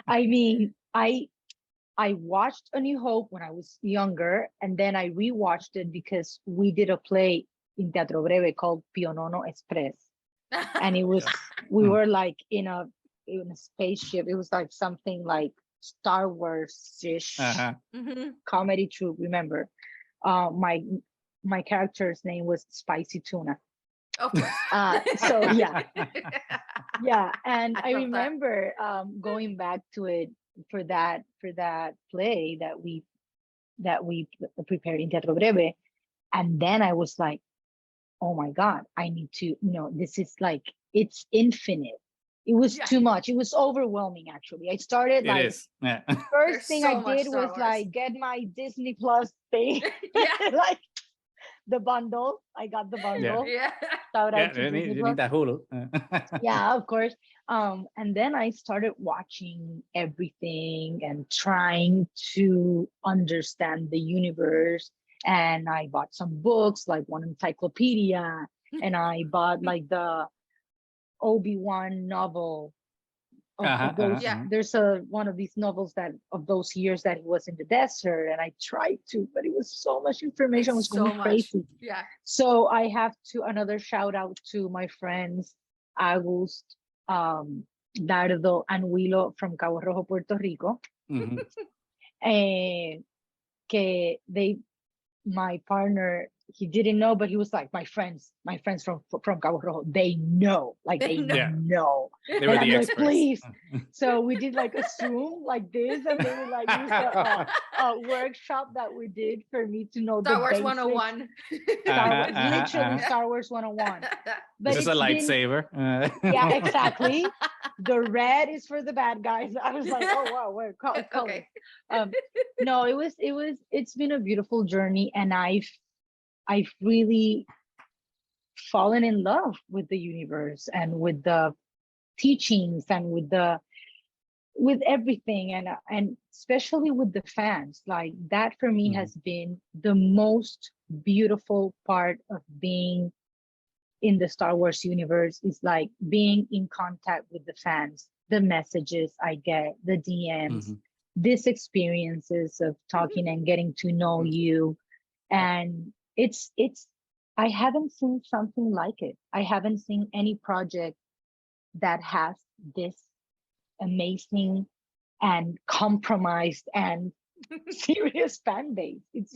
I mean, I watched A New Hope when I was younger, and then I rewatched it because we did a play in Teatro Breve called Pionono Express, and it was we were like in a spaceship. It was like something like Star Wars-ish comedy troupe. Remember, my character's name was Spicy Tuna. Of course. So and I remember going back to it for that play that we prepared in Teatro Breve, and then I was like, oh my god, I need to this is like, it's infinite. It was too much. It was overwhelming, actually. I started first thing I did was like get my Disney Plus thing. Like the bundle. I got the bundle. Shout out to Disney you need that Hulu. Yeah, of course. And then I started watching everything and trying to understand the universe. And I bought some books, like one encyclopedia, and I bought like the Obi-Wan novel of those. There's one of these novels that of those years that he was in the desert, and I tried to, but it was so much information. I was going crazy. So I have to another shout out to my friends August, Dardo, and Willow from Cabo Rojo, Puerto Rico. My partner he didn't know, but he was like, my friends from Cabo Rojo, they know, like they know. They And were I'm the like, experts. please. So we did like a Zoom like this, and they would like use a workshop that we did for me to know Star the Wars basics. 101. Literally Star Wars 101. But This is a lightsaber. Yeah, exactly. The red is for the bad guys. I was like, oh wow, we're colors. Okay. No, it's been a beautiful journey, and I've really fallen in love with the universe and with the teachings and with everything, and especially with the fans. Like that for me has been the most beautiful part of being in the Star Wars universe, is like being in contact with the fans, the messages I get, the DMs, these experiences of talking and getting to know you. And it's I haven't seen something like it. I haven't seen any project that has this amazing and compromised and serious fan base. It's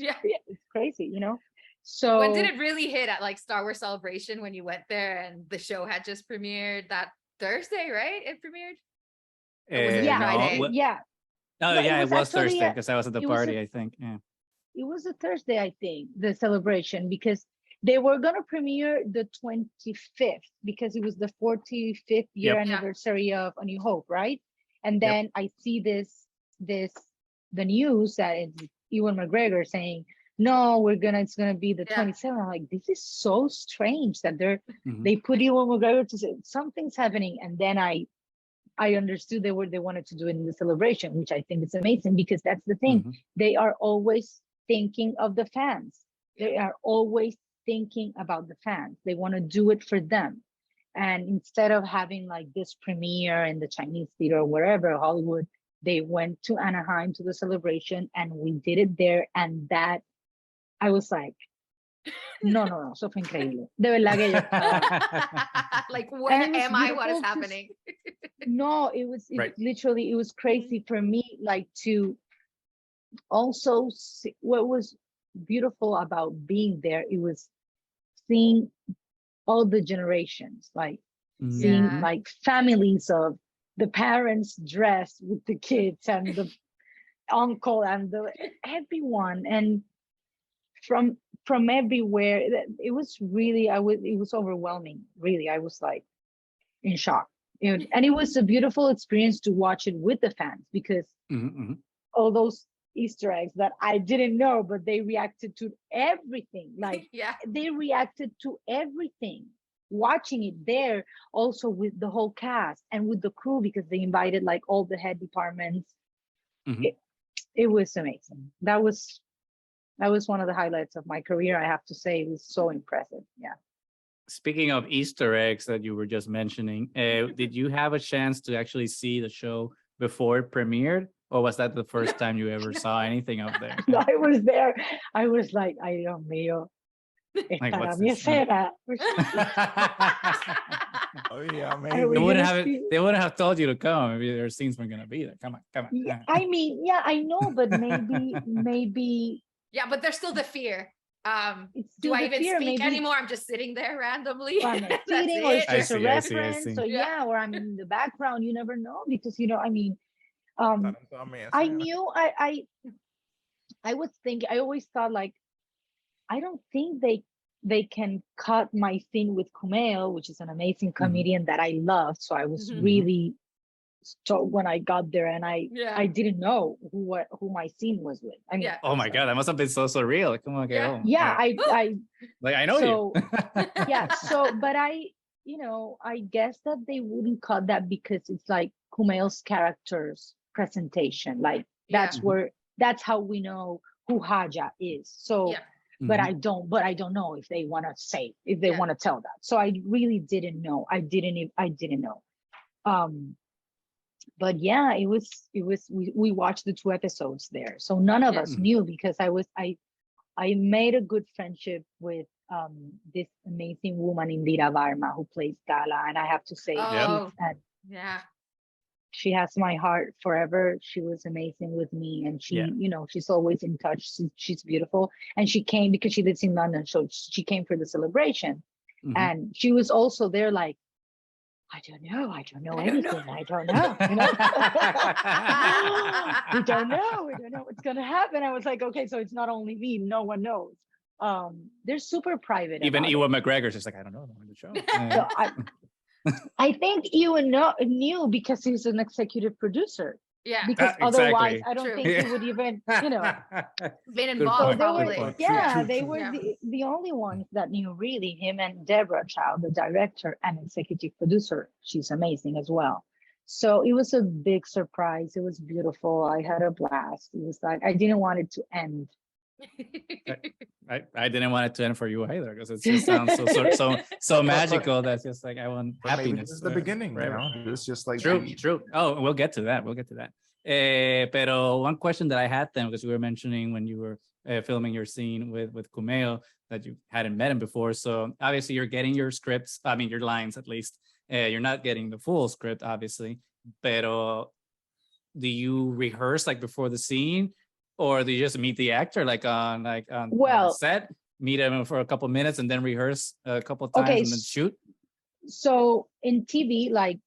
crazy, you know. So when did it really hit at like Star Wars Celebration, when you went there and the show had just premiered that Thursday, right? It premiered? Or was it Friday? Oh, yeah, it was Thursday because I was at the party, I think. Yeah. It was a Thursday, I think, the celebration, because they were going to premiere the 25th because it was the 45th year anniversary of A New Hope, right? And then I see the news that it's Ewan McGregor saying, no, it's gonna be the 27th. I'm like, this is so strange that they put Ewan McGregor to say something's happening. And then I understood they wanted to do it in the celebration, which I think is amazing, because that's the thing. They are always thinking of the fans. They are always thinking about the fans. They want to do it for them. And instead of having like this premiere in the Chinese theater or wherever, Hollywood, they went to Anaheim to the celebration, and we did it there. And that I was like, no, eso fue increíble. De verdad que yo estaba. Like, where am I? What is happening? No, it was literally, it was crazy for me, like to also see what was beautiful about being there. It was seeing all the generations, like seeing like families of the parents dressed with the kids and the uncle and everyone, and from everywhere. It was really, it was overwhelming, really. I was like in shock, and it was a beautiful experience to watch it with the fans, because all those Easter eggs that I didn't know, but they reacted to everything. Like they reacted to everything, watching it there, also with the whole cast and with the crew, because they invited like all the head departments. It was amazing. That was one of the highlights of my career, I have to say. It was so impressive. Yeah. Speaking of Easter eggs that you were just mentioning, did you have a chance to actually see the show before it premiered? Or was that the first time you ever saw anything up there? No, I was there. I was like, ay, Dios mío. Like, what's Mi this? escena. Oh yeah, maybe. They wouldn't have told you to come. Maybe their scenes weren't gonna be there. Come on. Yeah, I mean, yeah, I know, but maybe. Yeah, but there's still the fear. Do I even fear, speak maybe anymore? I'm just sitting there randomly. I'm That's sitting, or it's it. just a I see. reference. So or I'm in the background. You never know, because I mean, I knew I was thinking. I always thought, like, I don't think they can cut my scene with Kumail, which is an amazing comedian that I love. So I was really stoked when I got there, and I didn't know who my scene was with. I mean, oh my God, that must have been so surreal. Like, come on, get home. Yeah, I like, I know you. So, but I guess that they wouldn't cut that, because it's like Kumail's character's presentation. Like that's how we know who Haja is. So. But I don't know if they want to say, if they want to tell that. So I really didn't know. I didn't know. But yeah, it was we watched the 2 episodes there. So none of us knew, because I made a good friendship with this amazing woman, Indira Varma, who plays Tala, and I have to say she has my heart forever. She was amazing with me, and she, you know, she's always in touch. She's beautiful, and she came because she lives in London, so she came for the celebration, and she was also there, like, I don't know anything. I don't know. You know? We don't know what's gonna happen. I was like, okay, so it's not only me. No one knows. They're super private. Even Ewan McGregor's just like, I don't know the show. So I think Ewan knew because he's an executive producer. Yeah. Because Exactly. otherwise, I don't think he would even, you know. Been involved, probably. They were the only ones that knew, really, him and Deborah Chow, the director and executive producer. She's amazing as well. So it was a big surprise. It was beautiful. I had a blast. It was like, I didn't want it to end. I didn't want it to end for you either, because it just sounds so magical. That's just like, I want happiness. This is the beginning, forever. you know. It's just like True. Oh, we'll get to that. Pero one question that I had then, because you were mentioning when you were filming your scene with Kumail that you hadn't met him before. So obviously you're getting your scripts. I mean, your lines at least. You're not getting the full script, obviously. Pero do you rehearse like before the scene? Or do you just meet the actor on the set, meet him for a couple of minutes and then rehearse a couple of times and then shoot? So in TV, like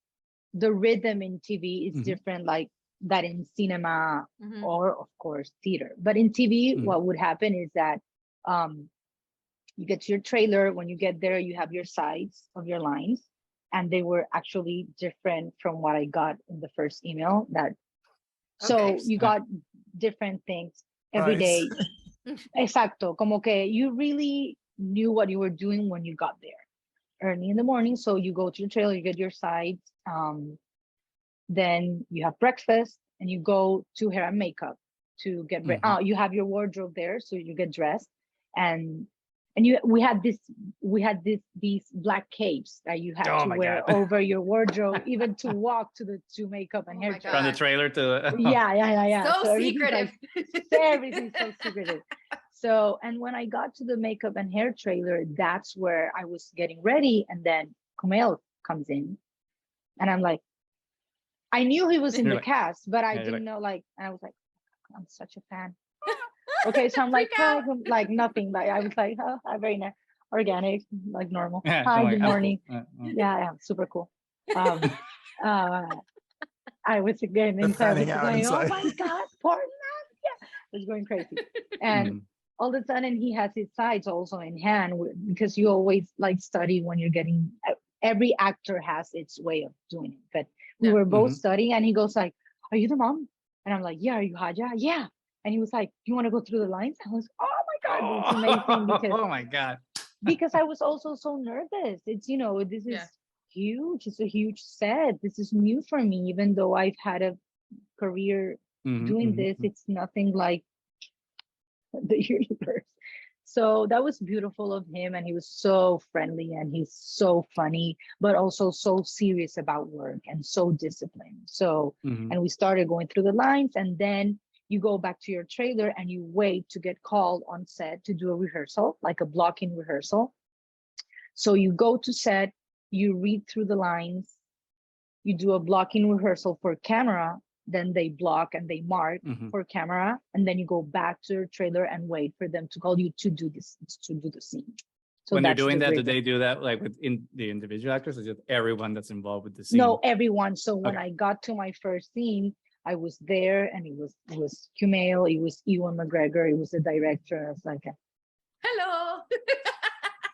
the rhythm in TV is different like that in cinema or of course theater. But in TV, what would happen is that you get to your trailer. When you get there, you have your sides of your lines, and they were actually different from what I got in the first email. So you got different things every day. Exacto. Como que you really knew what you were doing when you got there early in the morning. So you go to the trailer, you get your sides, then you have breakfast, and you go to hair and makeup to get ready. You have your wardrobe there, so you get dressed, and we had these black capes that you had to wear over your wardrobe, even to walk to makeup and hair. From the trailer to yeah. So secretive. Everything's so secretive. So, and when I got to the makeup and hair trailer, that's where I was getting ready, and then Kumail comes in, and I'm like, I knew he was in the cast, but I didn't know, like, and I was like, I'm such a fan. Okay, so I'm like, hi, like nothing. Like I was like, oh, hi, very nice, organic, like normal. Hi, good morning. Yeah, super cool. I was again inside, going, oh my God, Portland. Yeah, I was going crazy. And all of a sudden he has his sides also in hand, because you always like study when you're getting, every actor has its way of doing it. But we were both studying, and he goes like, are you the mom? And I'm like, yeah. Are you Haja? Yeah. And he was like, you want to go through the lines? I was, oh my God, it's amazing. Because, oh my God. Because I was also so nervous. It's, you know, this is huge. It's a huge set. This is new for me, even though I've had a career doing this. It's nothing like the universe. So that was beautiful of him. And he was so friendly, and he's so funny, but also so serious about work and so disciplined. So, and we started going through the lines, and then you go back to your trailer and you wait to get called on set to do a rehearsal, like a blocking rehearsal. So you go to set, you read through the lines, you do a blocking rehearsal for camera, then they block and they mark for camera, and then you go back to your trailer and wait for them to call you to do the scene. So when they're doing that, do they do that like with the individual actors, or just everyone that's involved with the scene? No, everyone. So when I got to my first scene, I was there, and it was Kumail, it was Ewan McGregor, it was the director. I was like, hello.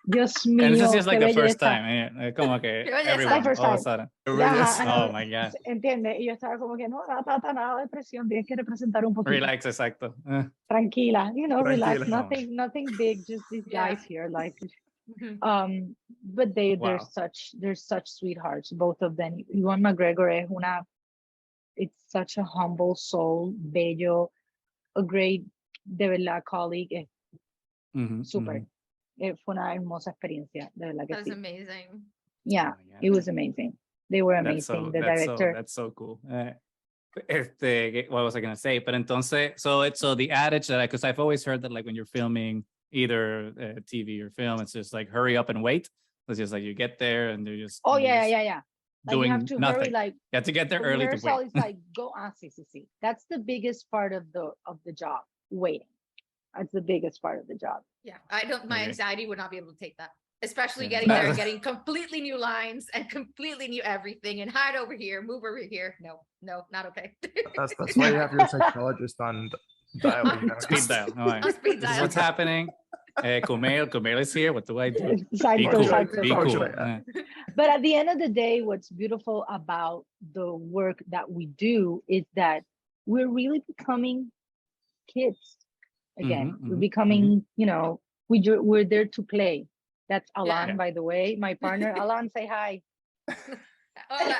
Dios mío. And this is like the first time. Como que everyone all of a sudden. Oh my God. Entiende? Y yo estaba como que no nada de presión, tienes que representar un poquito. Relax, exacto. Tranquila, you know, Tranquila. relax. Nothing big, just these guys here, like. But they're such sweethearts, both of them. Ewan McGregor it's such a humble soul, bello, a great, de verdad, colleague. Super. Fue una hermosa experiencia, de verdad que That's sí. amazing. Yeah, it was amazing. They were amazing. The director. That's so cool. What was I gonna say? But entonces, so the adage that because I've always heard that like when you're filming either TV or film, it's just like hurry up and wait. It's just like you get there and they're just. Oh yeah. Like you have doing to hurry, nothing. like You have to get there early to rehearsal wait. is like go on CCC. That's the biggest part of the job, waiting. That's the biggest part of the job. Yeah, I don't. My Okay. anxiety would not be able to take that, especially Yeah. getting there and getting completely new lines and completely new everything and hide over here, move over here. No, not okay. That's why you have your psychologist on dial. You know, Speed dial. All right. On speed This is dial. what's happening. Kumail is here. What do I do? Be Cycle, cool. cycle. Be cool. Cycle. Yeah. But at the end of the day, what's beautiful about the work that we do is that we're really becoming kids again. Mhm, We're mhm, becoming, you know, we're there to play. That's Alan, Yeah. by the way, my partner. Alan, say hi. Hola.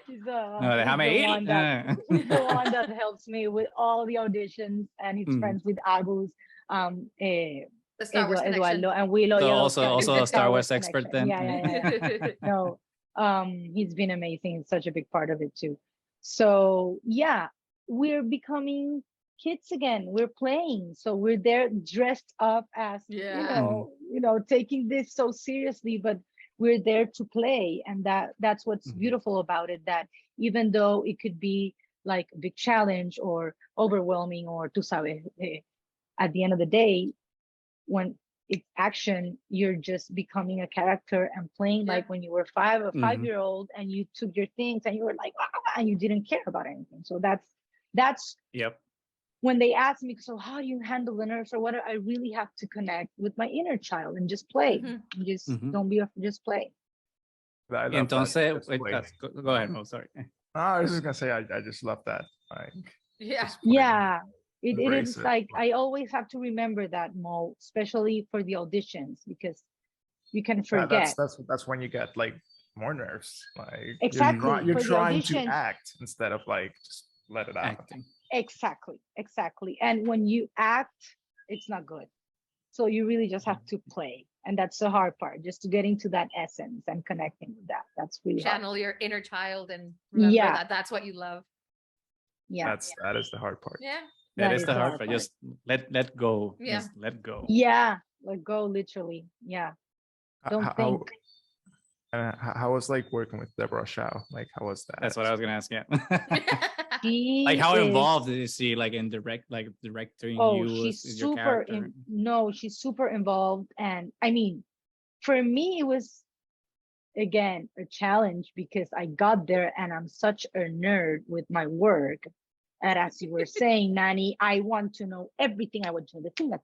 He's No, the déjame ir. one that he's the one that helps me with all the auditions, and he's Mhm. friends with Agus, The Star Wars connection. Eduardo, and Willow. So Yeah, also the a Star Wars expert connection. then. Yeah. No, he's been amazing. Such a big part of it too. So yeah, we're becoming kids again. We're playing, so we're there dressed up as Yeah. you know, taking this so seriously, but we're there to play, and that's what's Mhm. beautiful about it. That even though it could be like a big challenge or overwhelming, or tú sabes, at the end of the day, when it's action, you're just becoming a character and playing Yeah. like when you were a Mhm. 5-year-old, and you took your things and you were like, "Ah," and you didn't care about anything. So that's Yep. when they ask me, so how do you handle the nerves or what? I really have to connect with my inner child and just play. Mhm. And just Mhm. don't be afraid, just play. I love that. Entonces, Just play. go ahead. Oh, sorry. I was just gonna say I just love that. Like Yeah. just play. Yeah, it Embrace is it. like I always have to remember that, Mo, especially for the auditions, because you can forget. That's when you get like more nerves. Like Exactly, you're for the trying to auditions. act instead of like just let it out. Acting. Exactly. And when you act, it's not good. So you really just have to play. And that's the hard part, just to getting to that essence and connecting with that. That's really hard. Channel your inner child and remember Yeah. that that's what you love. Yeah. That is the hard part. Yeah. That That is is the the hard hard part. part. Just let go. Yeah. Just let go. Yeah. Let go, literally. Yeah. Don't How, think. how was like working with Deborah Shaw? Like how was that? That's what I was gonna ask. Yeah. She Like how is- involved is she? Like in directing Oh, you she's as your super character? no, she's super involved. And I mean, for me, it was again a challenge because I got there and I'm such a nerd with my work. And as you were saying, Nani, I want to know everything. I want to know the thing that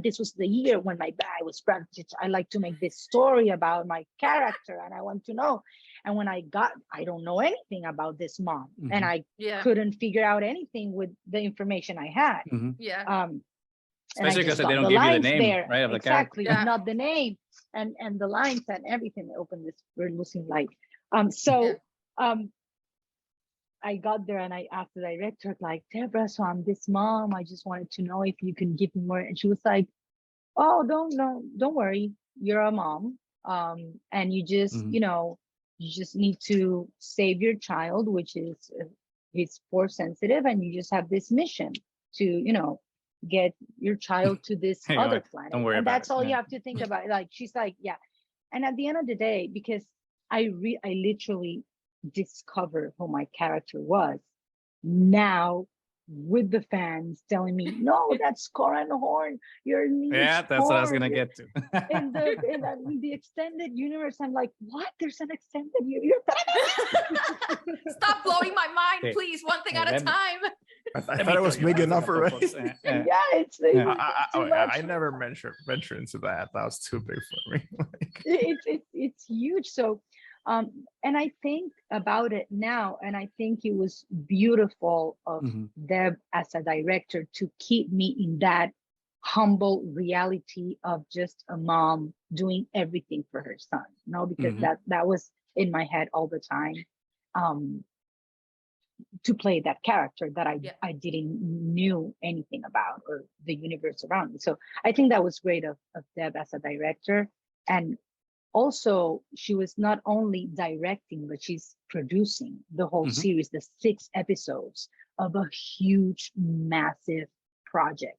this was the year when I was pregnant. I like to make this story about my character, and I want to know. And when I don't know anything about this mom, and Mhm. I Yeah. couldn't figure out anything with the information I had. Mhm. Yeah. And I Especially because just they got don't the give you the lines name, there. right, of the Exactly, character. Yeah. not the name, and the lines and everything. Open this, we're losing light. So I got there and I asked the director, like, Deborah, so I'm this mom. I just wanted to know if you can give me more. And she was like, oh, don't worry. You're a mom. And you just, Mhm. you just need to save your child, which is he's force sensitive, and you just have this mission to, get your child to this You know other what? planet. Don't worry And about that's it. all you Yeah. have to think about. Like, she's like, yeah. And at the end of the day, because I literally discover who my character was now with the fans telling me, no, that's Coran Horn. You're Nyche Yeah, that's what I was Horn. gonna get to. In the extended universe. I'm like, what? There's an extended universe. Stop blowing my mind, Okay. please. One thing Yeah, at a let me- time. I Let me thought it was tell you big about enough the already. folks. Yeah. Yeah, it's too I much. never venture into that. That was too big for me. Like, It's huge. So and I think about it now, and I think it was beautiful of Mhm. Deb as a director to keep me in that humble reality of just a mom doing everything for her son, because Mhm. that was in my head all the time. To play that character that I didn't knew anything about, or the universe around me. So I think that was great of Deb as a director. And also, she was not only directing, but she's producing the whole Mhm. series, the 6 episodes of a huge, massive project.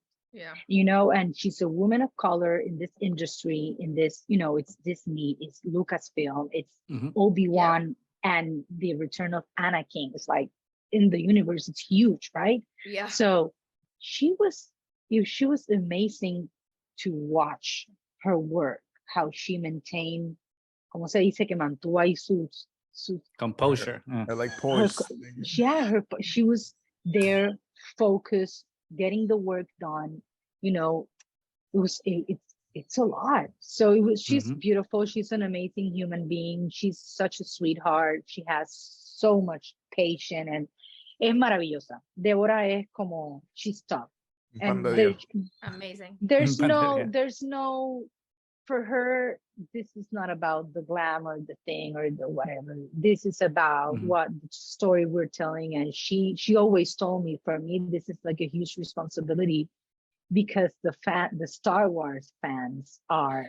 And she's a woman of color in this industry, in this, it's Disney, it's Lucasfilm, it's Obi-Wan and the Return of Anakin. It's like in the universe, it's huge, right? Yeah. So she was amazing to watch her work, how she maintained, como se dice, que mantuvo ahí su composure. Like poise. She was there, focused, getting the work done. It's a lot. So she's beautiful. She's an amazing human being. She's such a sweetheart. She has so much patience and es maravillosa. Deborah es como, she's tough. And amazing. There's no, for her, this is not about the glam or the thing or the whatever. This is about what the story we're telling. And she always told me, for me, this is like a huge responsibility because the Star Wars fans are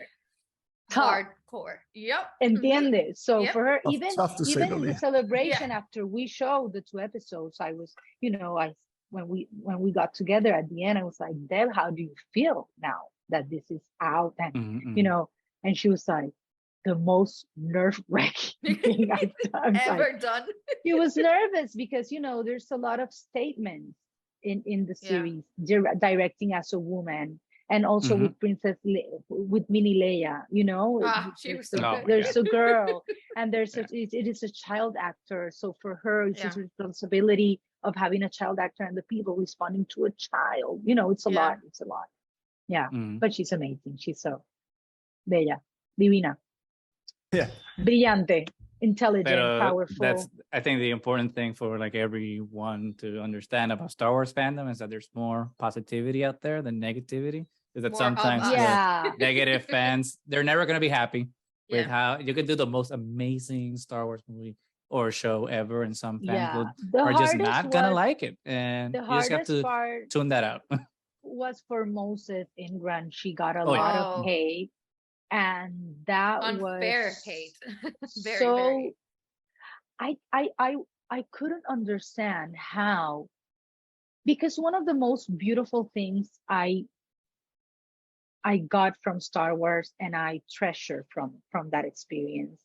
hardcore. Yep. Entiende? So for her, even in the least. celebration after we showed the 2 episodes, I was, when we got together at the end, I was like, Deb, how do you feel now that this is out? And and she was like, the most nerve-wracking thing I've ever done. She was nervous because there's a lot of statements in the series, directing as a woman, and also with with Mini Leia, she was so good. There's a girl, and it is a child actor. So for her, it's a responsibility of having a child actor and the people responding to a child. It's a lot. It's a lot. Yeah, but she's amazing. She's so bella, divina, brillante, intelligent, powerful. That's, I think, the important thing for like everyone to understand about Star Wars fandom is that there's more positivity out there than negativity. Is that sometimes negative fans, they're never going to be happy with how you can do the most amazing Star Wars movie or show ever, and some fans are just not gonna like it, and you just have to tune that out. Was for Moses Ingram. She got a lot of hate, and that unfair was hate. very. I couldn't understand how, because one of the most beautiful things I got from Star Wars, and I treasure from that experience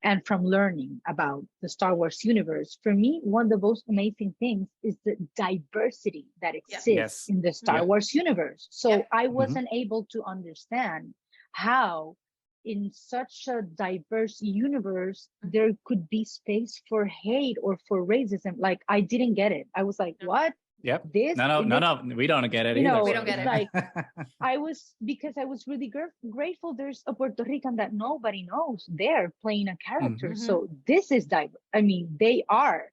and from learning about the Star Wars universe. For me, one of the most amazing things is the diversity that exists in the Star Wars universe. So I wasn't able to understand how in such a diverse universe there could be space for hate or for racism. Like, I didn't get it. I was like, what? Yep. This no, we don't get it either. We don't get it. Like, I was really grateful. There's a Puerto Rican that nobody knows there playing a character. So this is diverse. I mean, they are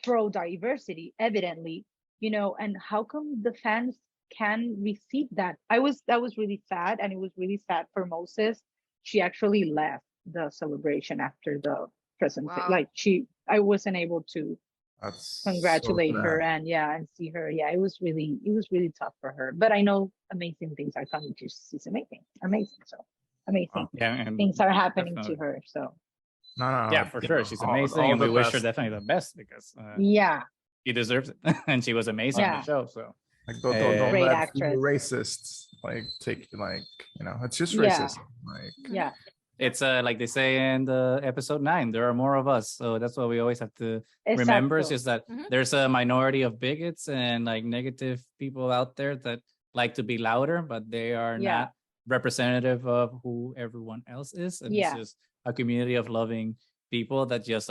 pro diversity, evidently, and how come the fans can receive that? That was really sad, and it was really sad for Moses. She actually left the celebration after the presentation. Like, I wasn't able to congratulate her and see her. It was really tough for her, but I know amazing things are coming. She's amazing. So amazing things are happening to her. So for sure, she's amazing, and we wish her definitely the best, because she deserves it. And she was amazing on the show. So like, don't great let actress. Racists it's just racism. It's like they say in the episode 9, there are more of us. So that's what we always have to remember, is just that there's a minority of bigots and like negative people out there that like to be louder, but they are not representative of who everyone else is. And it's just a community of loving people that just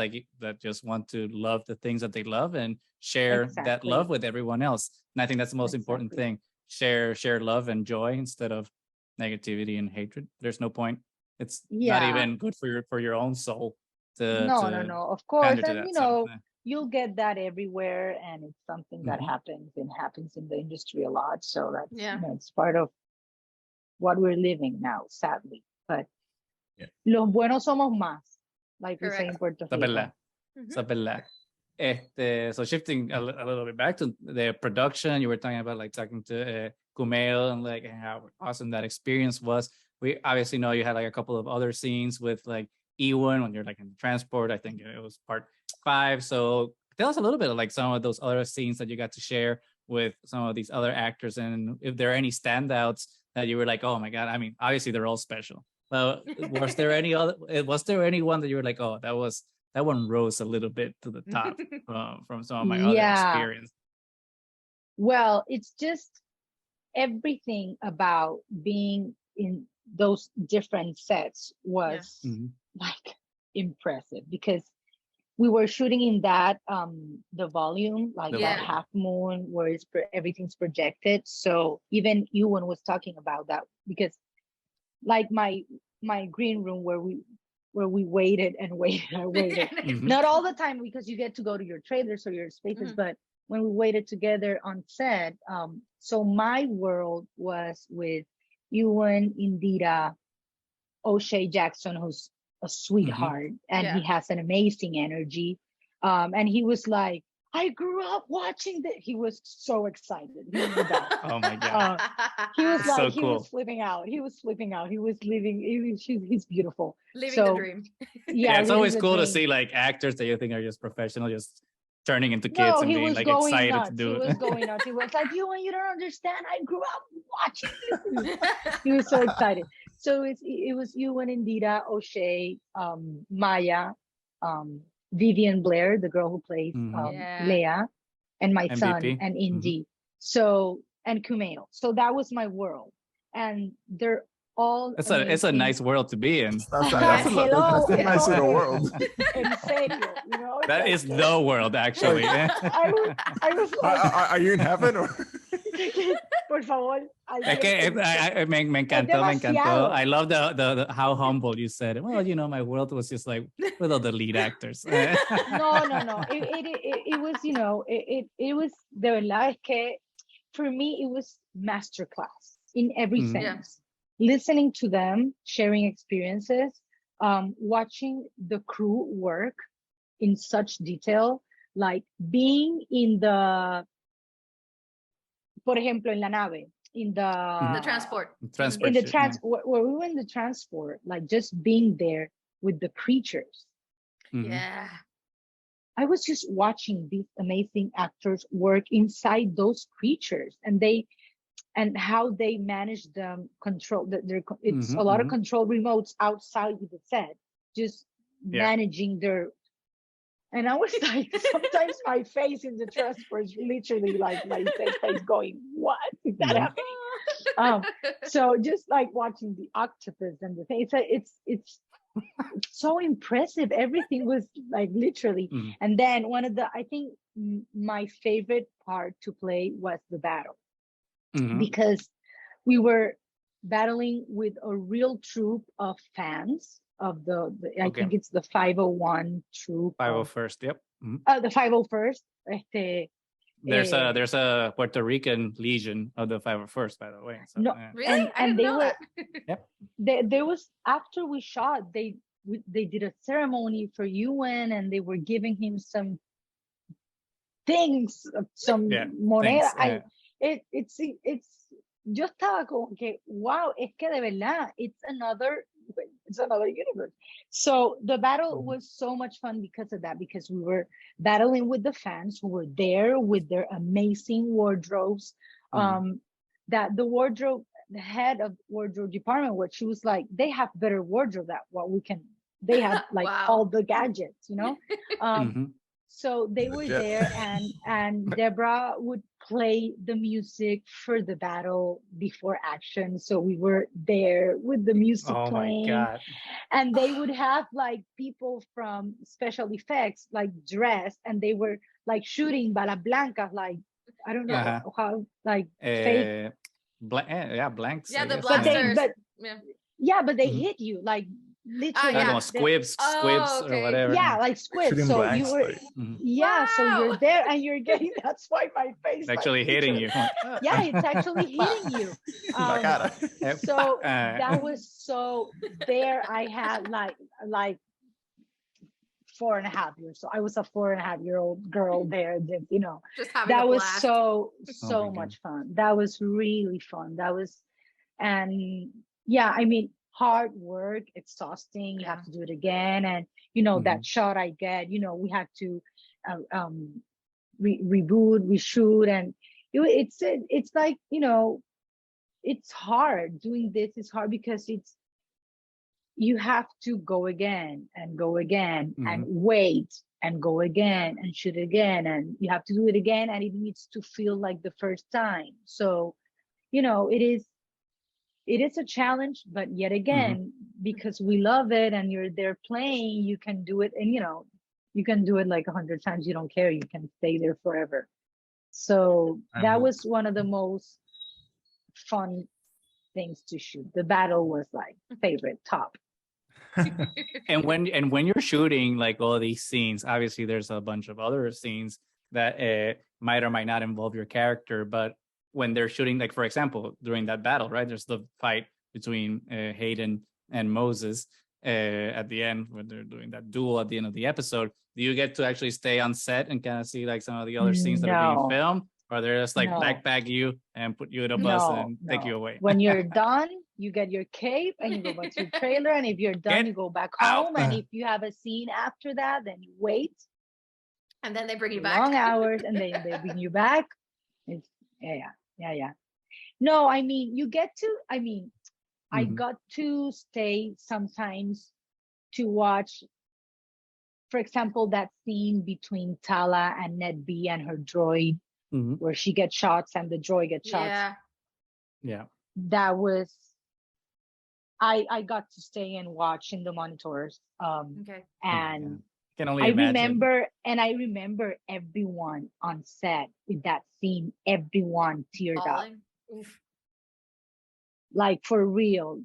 want to love the things that they love and share that love with everyone else. And I think that's the most important thing. Share love and joy instead of negativity and hatred. There's no point. It's not even good for your own soul to no, of course. And you'll get that everywhere, and it's something that happens in the industry a lot. So that's it's part of what we're living now, sadly. But los buenos somos más, like we say in Puerto Rico. So shifting a little bit back to the production, you were talking about like talking to Kumail and like how awesome that experience was. We obviously know you had like a couple of other scenes with like Ewan when you're like in the transport. I think it was part 5. So tell us a little bit of like some of those other scenes that you got to share with some of these other actors, and if there are any standouts that you were like, oh my God, I mean, obviously they're all special. But was there anyone that you were like, oh, that one rose a little bit to the top from some of my other experience? Well, it's just everything about being in those different sets was like impressive, because we were shooting in that the volume, like that half moon where everything's projected. So even Ewan was talking about that, because like my green room where we waited and waited and waited, not all the time because you get to go to your trailers or your spaces, but when we waited together on set, so my world was with Ewan, Indira, O'Shea Jackson, who's a sweetheart, and he has an amazing energy. And he was like, I grew up watching that. He was so excited. He was the best. Oh my God. He was That's like, so cool. he was flipping out. He was living, he's beautiful. Living the dream. Yeah, it's always cool to dream. see like actors that you think are just professional, just turning into kids and being like excited nuts. to do it. He was going nuts. He was like, you don't understand. I grew up watching this. He was so excited. So it was you and Indira, O'Shea, Maya, Vivian Blair, the girl who plays Leia, and my MVP. son and Indy. So, and Kumail. So that was my world. And they're all it's a nice world to be in. That's a nice little world. En serio, you know? That is the world, actually. I was like, are you in heaven or? Por favor. Es que me encantó. I love the how humble you said it. Well, you know, my world was just like with all the lead actors. No. It was, you know, it was, de verdad es que for me, it was masterclass in every sense. Listening to them, sharing experiences, watching the crew work in such detail, like being in the, por ejemplo, en la nave, in the transport. In the where we were in the transport, like just being there with the creatures. Yeah. I was just watching these amazing actors work inside those creatures, and how they manage them, control it's a lot of control remotes outside of the set, just managing their. And I was like, sometimes my face in the transport is literally like my face going, what is that happening? So just like watching the octopus and the thing, it's so impressive. Everything was like literally. And then I think my favorite part to play was the battle. Because we were battling with a real troupe of fans of I think it's the 501 troupe. 501st, yep. The 501st. There's a Puerto Rican legion of the 501st, by the way. So, no, really? And they were. Yep. There was, after we shot, they did a ceremony for Ewan, and they were giving him some things, some moneda. It's yo estaba como que wow, es que de verdad it's another universe. So the battle was so much fun because of that, because we were battling with the fans who were there with their amazing wardrobes. That the head of wardrobe department, what she was like, they have better wardrobe than what we can. They have like all the gadgets, you know. So they were there, and Deborah would play the music for the battle before action. So we were there with the music playing. My God. And they would have like people from special effects like dressed, and they were like shooting balas blancas, like I don't know how, like fake. Blanks. Yeah, the blasters. But they hit you like. Literally, squibs or whatever. Yeah, like squibs. Shooting so blanks, you were, so you're there and you're getting. That's why my face. It's actually hitting you. Yeah, it's actually hitting you. So that was so. There, I had like 4.5 years. So I was a 4.5-year-old girl there. That, you know, that was so much fun. That was really fun. That was, and yeah, I mean. Hard work, exhausting. You have to do it again, and you know that shot I get. You know, we had to reboot, reshoot, and it's like, it's hard. Doing this is hard because you have to go again and go again and wait and go again and shoot again, and you have to do it again, and it needs to feel like the first time. So it is a challenge, but yet again, because we love it and you're there playing, you can do it. And you can do it like 100 times, you don't care, you can stay there forever. So that was one of the most fun things to shoot. The battle was like favorite, top. And when you're shooting like all these scenes, obviously there's a bunch of other scenes that might or might not involve your character, but when they're shooting, like for example, during that battle, right, there's the fight between Hayden and Moses at the end, when they're doing that duel at the end of the episode. Do you get to actually stay on set and kind of see like some of the other scenes that are being filmed, or they're just like backpack you and put you in a bus and take you away? When you're done, you get your cape and you go back to your trailer, and if you're done, you go back home. And if you have a scene after that, then you wait, and then they bring you back long hours, and they bring you back. It's yeah. No, I mean, you get to, I got to stay sometimes to watch, for example, that scene between Tala and Ned B and her droid, where she gets shots and the droid gets shots. Yeah. That was, I got to stay and watch in the monitors. And can only imagine. I remember everyone on set with that scene, everyone teared up. Oof. Like for real.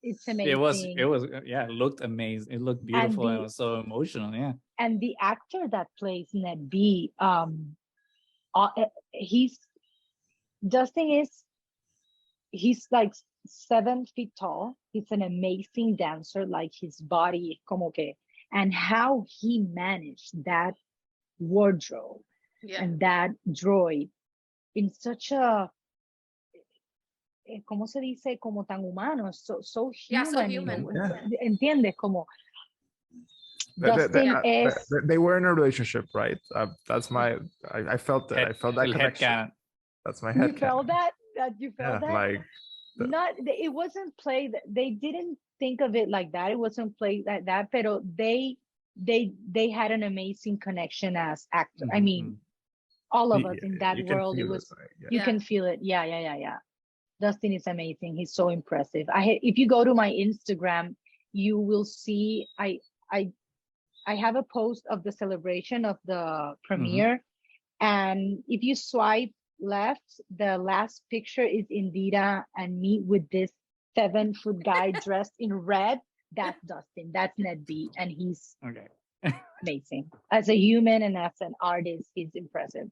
It's amazing. It was it looked amazing. It looked beautiful. And it was so emotional. Yeah. And the actor that plays Ned B, he's like 7 feet tall. He's an amazing dancer, like his body, como que, and how he managed that wardrobe and that droid in such a, ¿cómo se dice? Como tan humano, so human. So human. ¿Entiendes? Como they were in a relationship, right? That's my. I felt that. I felt that connection. That's my head. You felt that? You felt that? Like it wasn't played. They didn't think of it like that. It wasn't played like that. But they had an amazing connection as actors. I mean, all of us in that world. It was. You can feel it. Yeah. Dustin is amazing. He's so impressive. If you go to my Instagram, you will see I have a post of the celebration of the premiere, and if you swipe left, the last picture is Indira and me with this 7-foot guy dressed in red. That's Dustin. That's Ned B, and he's amazing as a human and as an artist. He's impressive.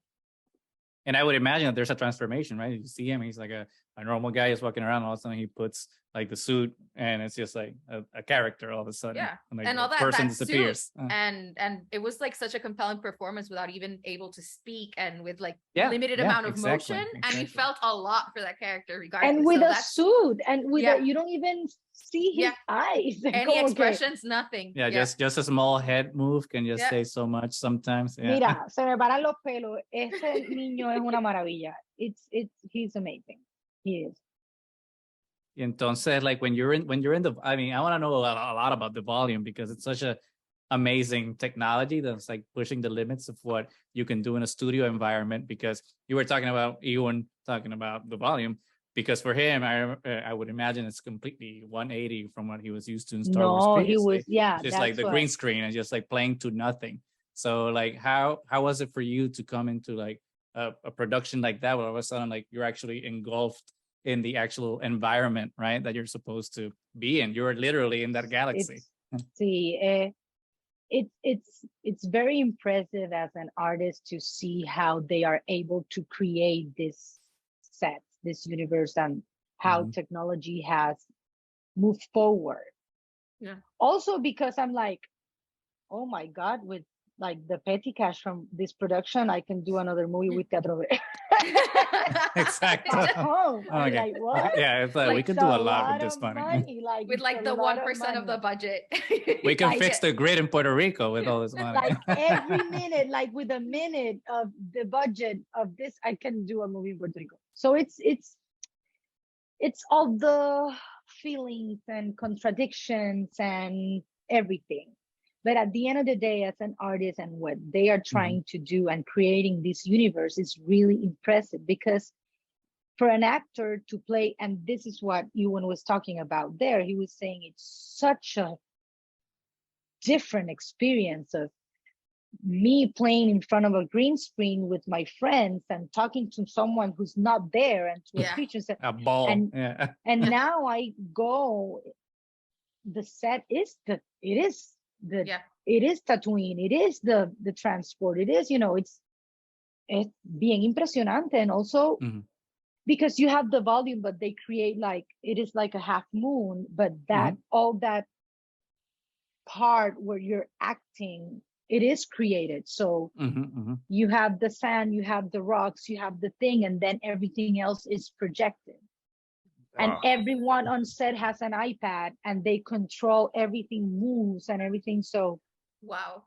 And I would imagine that there's a transformation, right? You see him, he's like a normal guy who's walking around, all of a sudden he puts like the suit, and it's just like a character all of a sudden. Yeah. And, like, and all that person disappears. And it was like such a compelling performance without even able to speak, and with like limited amount of motion. And you felt a lot for that character regardless. And with a suit, and with you don't even see his eyes. Any expressions, nothing. Yeah, just a small head move can just say so much sometimes. Mira, se me paran los pelos. Ese niño es una maravilla. He's amazing. He is. Entonces, like when you're in the, I mean, I want to know a lot about the volume, because it's such a amazing technology that's like pushing the limits of what you can do in a studio environment. Because you were talking about Ewan talking about the volume, because for him, I would imagine it's completely 180 from what he was used to in Star Wars. No, he was just like the green screen and just like playing to nothing. So like how was it for you to come into like a production like that, where all of a sudden like you're actually engulfed in the actual environment, right, that you're supposed to be in? You're literally in that galaxy. It's very impressive as an artist to see how they are able to create this set, this universe, and how technology has moved forward. Yeah. Also because I'm like, oh my God, with like the petty cash from this production, I can do another movie with Teatro Breve. Exactly. At home. I'm Okay. like, what? Yeah, it's like we Like, could It's do a a lot lot with this of money. Like, with it's like a the lot 1% of the money. budget. We can Like fix the grid in Puerto Rico with all this money. Like every minute, like with a minute of the budget of this, I can do a movie in Puerto Rico. So it's all the feelings and contradictions and everything. But at the end of the day, as an artist and what they are trying to do and creating this universe is really impressive, because for an actor to play, and this is what Ewan was talking about there, he was saying it's such a different experience of me playing in front of a green screen with my friends and talking to someone who's not there, and to Yeah. a creature. A ball. And Yeah. and now I go, the set is the Yeah. it is Tatooine, it is the transport, it is, it's bien impresionante. And also because you have the volume, but they create like it is like a half moon, but that all that part where you're acting, it is created. So you have the sand, you have the rocks, you have the thing, and then everything else is projected. And everyone on set has an iPad, and they control everything moves and everything. So Wow.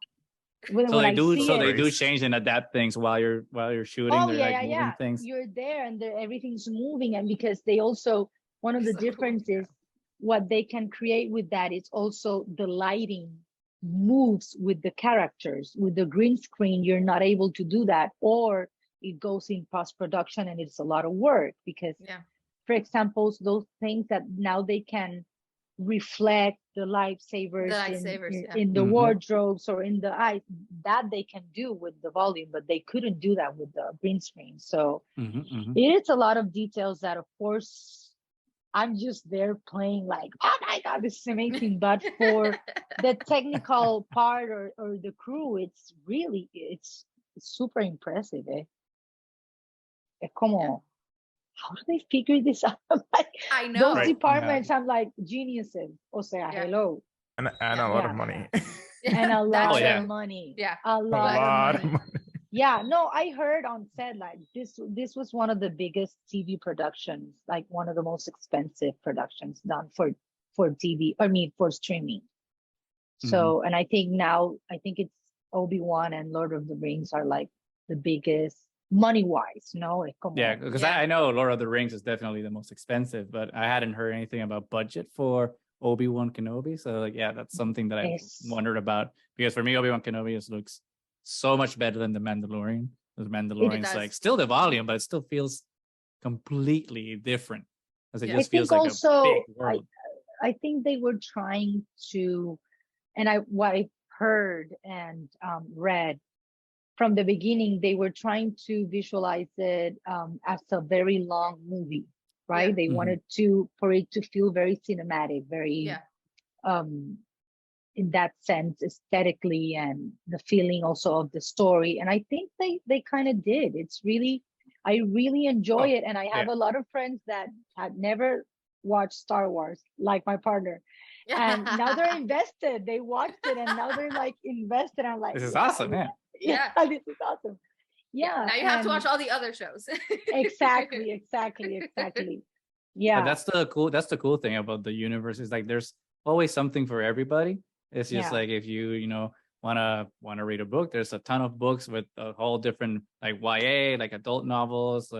when They I do change and adapt things while you're shooting. oh They're yeah, moving things. you're there, and everything's moving. And because they also, one of the So cool. differences, what they can create with that is also the lighting moves with the characters. With the green screen, you're not able to do that, or it goes in post-production and it's a lot of work, because for example, those things that now they can reflect the lightsabers in the wardrobes or in the eyes, that they can do with the volume, but they couldn't do that with the green screen. So it is a lot of details that, of course, I'm just there playing like, oh my God, this is amazing. But for the technical part or the crew, it's super impressive. Como, how do they figure this out? Like, I know. Those departments, I'm like, geniuses. O sea, hello. And a lot of money. And a lot true. of money. Yeah. A lot of money. money. Yeah, no, I heard on set like this was one of the biggest TV productions, like one of the most expensive productions done for TV, for streaming. So, and I think it's Obi-Wan and Lord of the Rings are like the biggest money-wise, no? Yeah, because I know Lord of the Rings is definitely the most expensive, but I hadn't heard anything about budget for Obi-Wan Kenobi. So like, yeah, that's something that I wondered about, because for me, Obi-Wan Kenobi looks so much better than The Mandalorian. The Mandalorian's like still the volume, but it still feels completely different. As it just feels like also, a big world. I think they were trying to, and what I heard and read from the beginning, they were trying to visualize it as a very long movie, right? Yeah. They wanted for it to feel very cinematic, very in that sense, aesthetically, and the feeling also of the story. And I think they kind of did. I really enjoy it. And I have a lot of friends that had never watched Star Wars, like my partner. And now they're invested. They watched it and now they're like invested. I'm like, this is awesome. Yeah, this is awesome. Yeah. Now you have to watch all the other shows. Exactly. Yeah. But that's the cool thing about the universe, is like there's always something for everybody. It's just like, if you wanna read a book, there's a ton of books with a whole different like YA, like adult novels,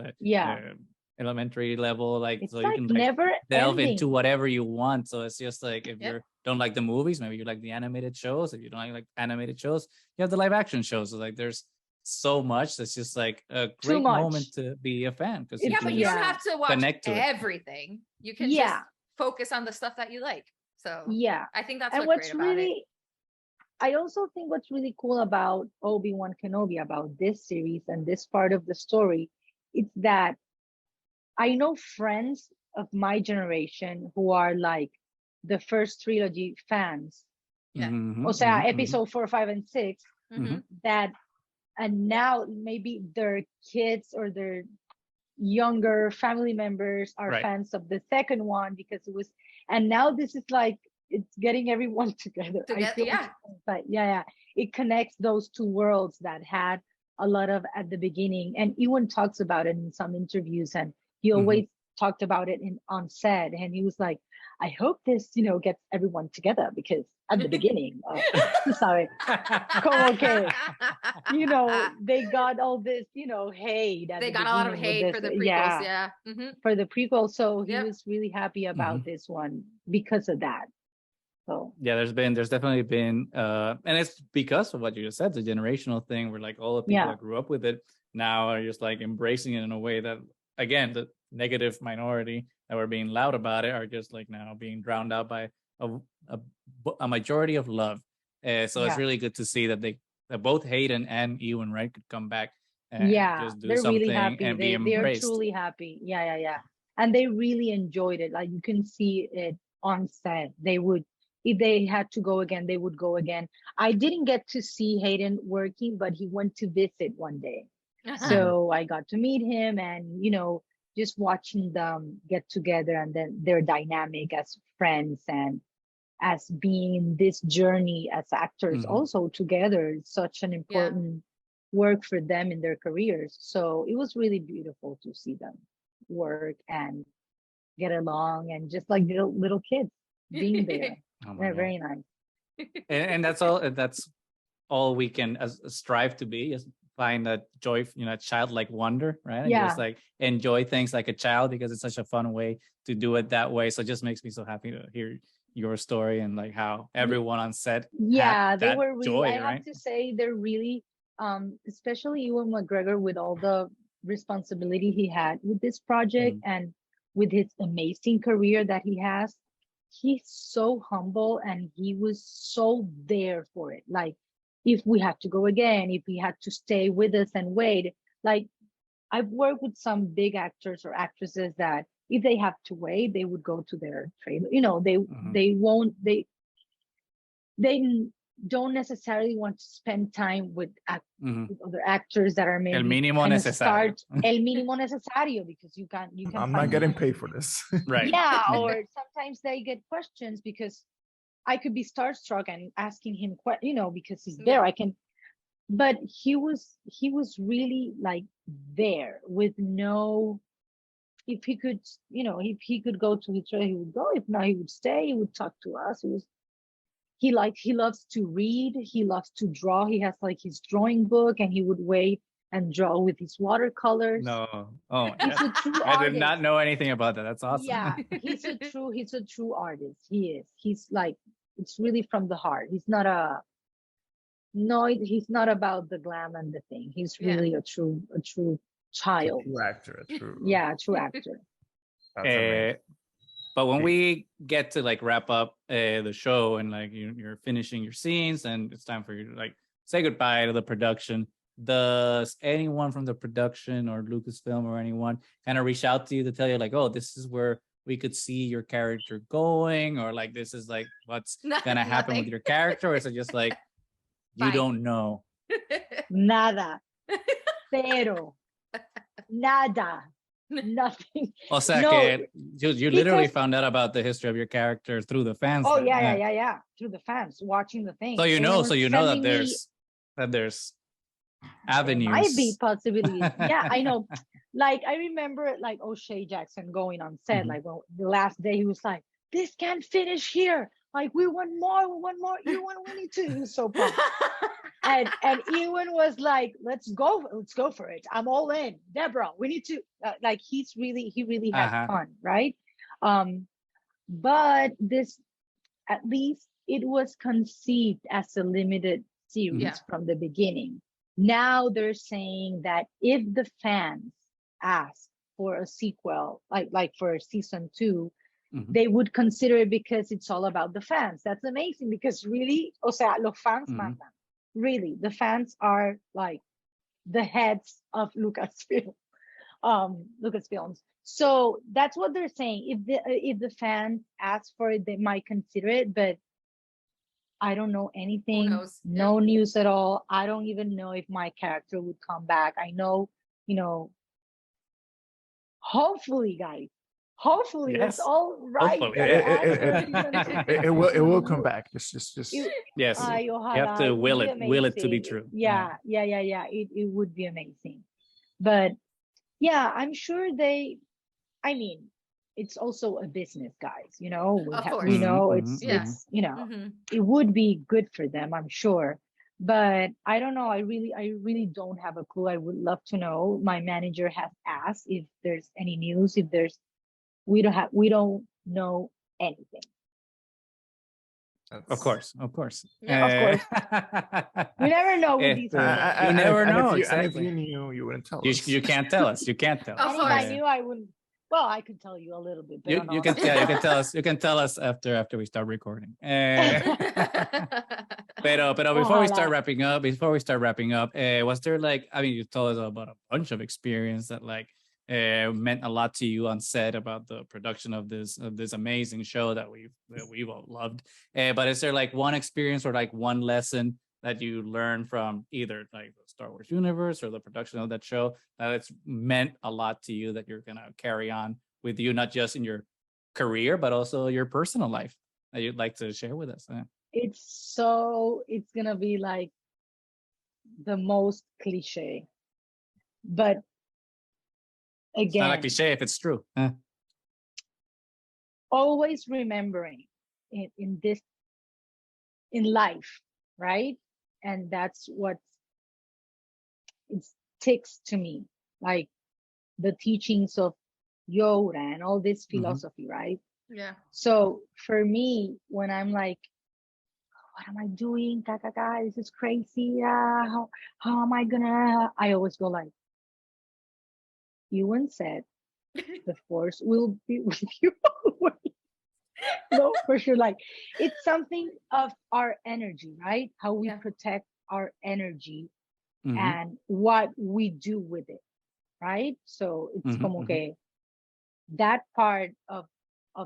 elementary level, like it's so like you can never delve ending. into whatever you want. So it's just like, if you don't like the movies, maybe you like the animated shows. If you don't like animated shows, you have the live action shows. So like there's so much that's just like a great moment to be a fan, because but you don't have to watch everything. You can just focus on the stuff that you like. So I think that's what's great about it. I also think what's really cool about Obi-Wan Kenobi, about this series and this part of the story, it's that I know friends of my generation who are like the first trilogy fans. O sea, episode 4, 5, and 6, and now maybe their kids or their younger family members are fans of the second one, because it was, and now this is like, it's getting everyone together. It connects those two worlds that had a lot of at the beginning, and Ewan talks about it in some interviews, and he always talked about it on set, and he was like, I hope this, gets everyone together, because at the beginning, sorry, como que, they got all this, hate. They got a lot of hate for the prequels, yeah. For the prequel, so he was really happy about this one because of that. So yeah, there's definitely been, and it's because of what you just said, the generational thing, where like all the people that grew up with it now are just like embracing it in a way that, again, the negative minority that were being loud about it are just like now being drowned out by a majority of love. So it's really good to see that that both Hayden and Ewan, right, could come back and just do they're something really happy. and be embraced. They're truly happy. Yeah. And they really enjoyed it. Like, you can see it on set. They would, if they had to go again, they would go again. I didn't get to see Hayden working, but he went to visit one day. So I got to meet him, and, just watching them get together, and then their dynamic as friends and as being in this journey as actors also together is such an important work for them in their careers. So it was really beautiful to see them work and get along, and just like little kids being there. They're very nice. And that's all we can strive to be, is find that joy, childlike wonder, right? And just like enjoy things like a child, because it's such a fun way to do it that way. So it just makes me so happy to hear your story, and like how everyone on set they were really joy, I have to say, they're really especially Ewan McGregor, with all the responsibility he had with this project and with his amazing career that he has. He's so humble, and he was so there for it. Like, if we had to go again, if he had to stay with us and wait, like, I've worked with some big actors or actresses that if they have to wait, they would go to their trailer. They don't necessarily want to spend time with other actors that are maybe el mínimo necesario. El mínimo necesario, because you can. I'm not getting paid for this. Right. Yeah, or sometimes they get questions, because I could be starstruck and asking him, because he's there. I can, but he was really like there with no. If he could, if he could go to his trailer, he would go. If not, he would stay. He would talk to us. He loves to read. He loves to draw. He has like his drawing book, and he would wait and draw with his watercolors. No, he's a true artist. I did not know anything about that. That's awesome. Yeah, he's a true artist. He is. He's like, it's really from the heart. He's not about the glam and the thing. He's really a true child. True actor. True actor. But when we get to like wrap up the show, and like you're finishing your scenes, and it's time for you to like say goodbye to the production, does anyone from the production or Lucasfilm or anyone kind of reach out to you to tell you like, oh, this is where we could see your character going, or like this is like what's gonna happen with your character, or is it just like you don't know? Nada. Cero. Nada. Nothing. O sea, que you literally found out about the history of your character through the fans. Oh, yeah. Through the fans watching the thing. So you know that there's avenues. Might be possibilities. Yeah, I know. Like, I remember like O'Shea Jackson going on set, like, well, the last day he was like, this can't finish here. Like, we want more. Ewan, we need to. He was so pumped. and Ewan was like, let's go for it. I'm all in. Deborah, we need to like, he really had fun, right? But this, at least it was conceived as a limited series from the beginning. Now they're saying that if the fans ask for a sequel, like for season 2, they would consider it, because it's all about the fans. That's amazing, because really, o sea, los fans mandan. Really, the fans are like the heads of Lucasfilms. So that's what they're saying. If the fans ask for it, they might consider it, but I don't know anything. No news at all. I don't even know if my character would come back. I know, hopefully, guys, Hopefully Yes. it's all right. Hopefully. It will come back. Just Yes. Ay, You ojalá, have to it would will be it to be amazing. true. Yeah. It would be amazing. But yeah, I'm sure I mean, it's also a business, guys. You know, Of course. we know Yeah. it's you know, Mm-hmm. it would be good for them, I'm sure. But I don't know. I really don't have a clue. I would love to know. My manager has asked if there's any news. If there's, we don't know anything. Of course. Yeah, of course. We never know with these people. You never know. And Exactly. if you knew, you wouldn't tell us. You can't tell us. You can't tell Of us. And if I course. knew, I wouldn't. Well, I could tell you a little bit. But You can tell us. You can tell us after we start recording. Pero before we start wrapping up, was there like, I mean, you told us about a bunch of experience that like meant a lot to you on set about the production of this amazing show that we've all loved. But is there like one experience or like one lesson that you learned from either like the Star Wars universe or the production of that show that it's meant a lot to you that you're gonna carry on with you, not just in your career but also your personal life that you'd like to share with us? It's gonna be like the most cliche, but again, it's not a cliche if it's true. Always remembering in life, right? And that's what it sticks to me, like the teachings of Yoda and all this philosophy, right? Yeah. So for me, when I'm like, what am I doing? This is crazy. How am I gonna? I always go like, Ewan said, the force will be with you always. No, for sure. Like, it's something of our energy, right? How we protect our energy and what we do with it, right? So it's como que that part of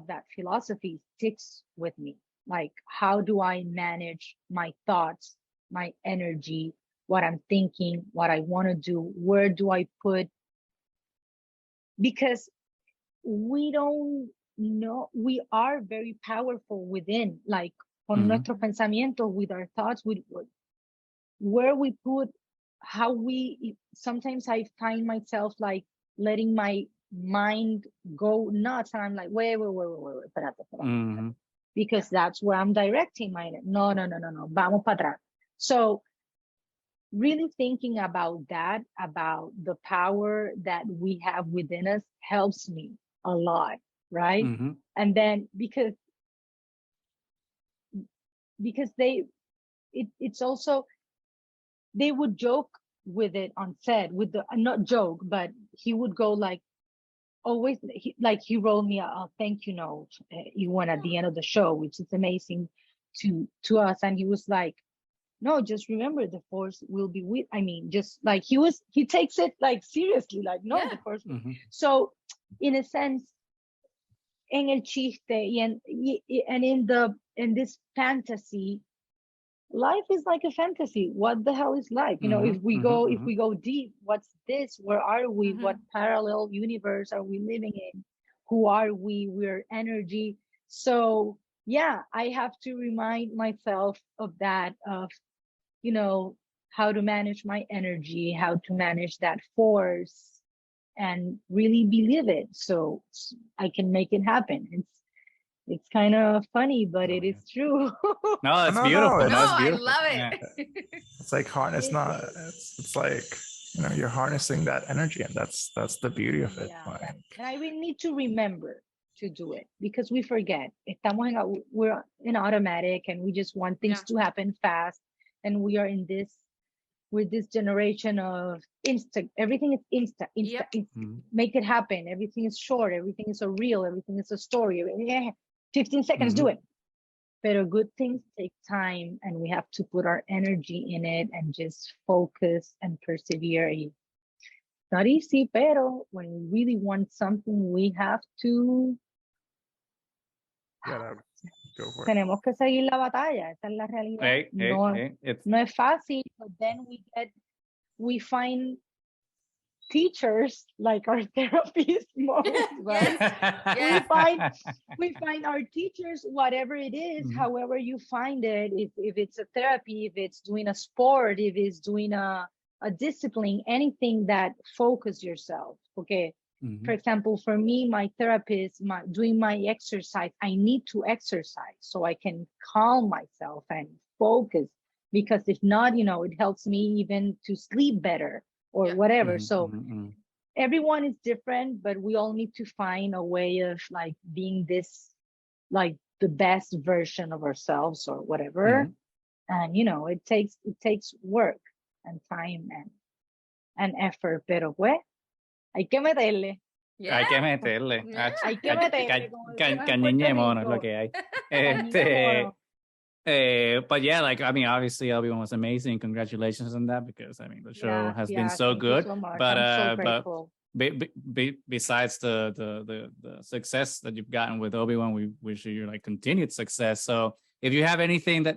that philosophy sticks with me. Like, how do I manage my thoughts, my energy, what I'm thinking, what I want to do? Where do I put? Because we don't know, we are very powerful within, like con nuestros pensamientos, with our thoughts, with where we put, how we, sometimes I find myself like letting my mind go nuts and I'm like, wait, espérate. Because that's where I'm directing my, no, vamos para atrás. So really thinking about that, about the power that we have within us helps me a lot, right? And then because it's also, they would joke with it on set, with the, not joke, but he would go like, always, he wrote me a thank you note, Ewan, at the end of the show, which is amazing to us. And he was like, no, just remember the force will be with, I mean, just like he takes it like seriously, like, no, the force. So in a sense, en el chiste and in this fantasy, life is like a fantasy. What the hell is life? You know, if we go deep, what's this? Where are we? What parallel universe are we living in? Who are we? We're energy. So yeah, I have to remind myself of that, of, you know, how to manage my energy, how to manage that force, and really believe it so I can make it happen. It's kind of funny, but it is true. No, it's beautiful. No, It's I beautiful. love it. It's like harness, not it's like, you know, you're harnessing that energy, and that's the beauty of it. Yeah. Like, And I really need to remember to do it, because we forget. We're in automatic and we just want things to happen fast. And we are in this generation of everything is insta. Make it happen. Everything is short, everything is a reel, everything is a story. 15 seconds, do it. But good things take time, and we have to put our energy in it and just focus and persevere. It's not easy, pero when we really want something, we have to. Go for it. Tenemos que seguir la batalla. Esa es la realidad. No es fácil, but then we find teachers like our therapists most, right? Yes. We find our teachers, whatever it is, however you find it, if it's a therapy, if it's doing a sport, if it's doing a discipline, anything that focus yourself. Okay. For example, for me, my therapist, doing my exercise, I need to exercise so I can calm myself and focus, because if not, it helps me even to sleep better or whatever. So everyone is different, but we all need to find a way of like being this, like the best version of ourselves or whatever. And it takes work and time and effort, pero pues hay que meterle. Yeah. Hay que meterle. Yeah. Hay que meterle, como decimos en Puerto Cañiñémonos Rico. lo que hay. Cañiñémonos. But yeah, like, I mean, obviously Obi-Wan was amazing. Congratulations on that, because I mean, the show has been so Thank you good. so much. But I'm so grateful. Besides the success that you've gotten with Obi-Wan, we wish you like continued success. So if you have anything that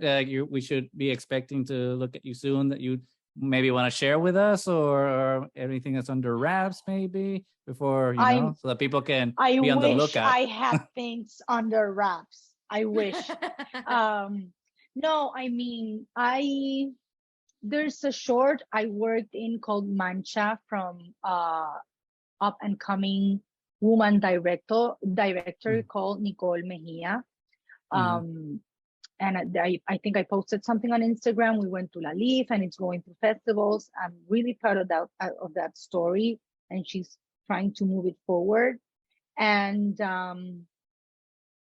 we should be expecting to look at you soon that you maybe want to share with us, or anything that's under wraps, maybe before so that people can be on the lookout. I had things under wraps. I wish. No, I mean, there's a short I worked in called Mancha, from up and coming woman director called Nicole Mejia. And I think I posted something on Instagram. We went to La Leaf, and it's going to festivals. I'm really proud of that story, and she's trying to move it forward. And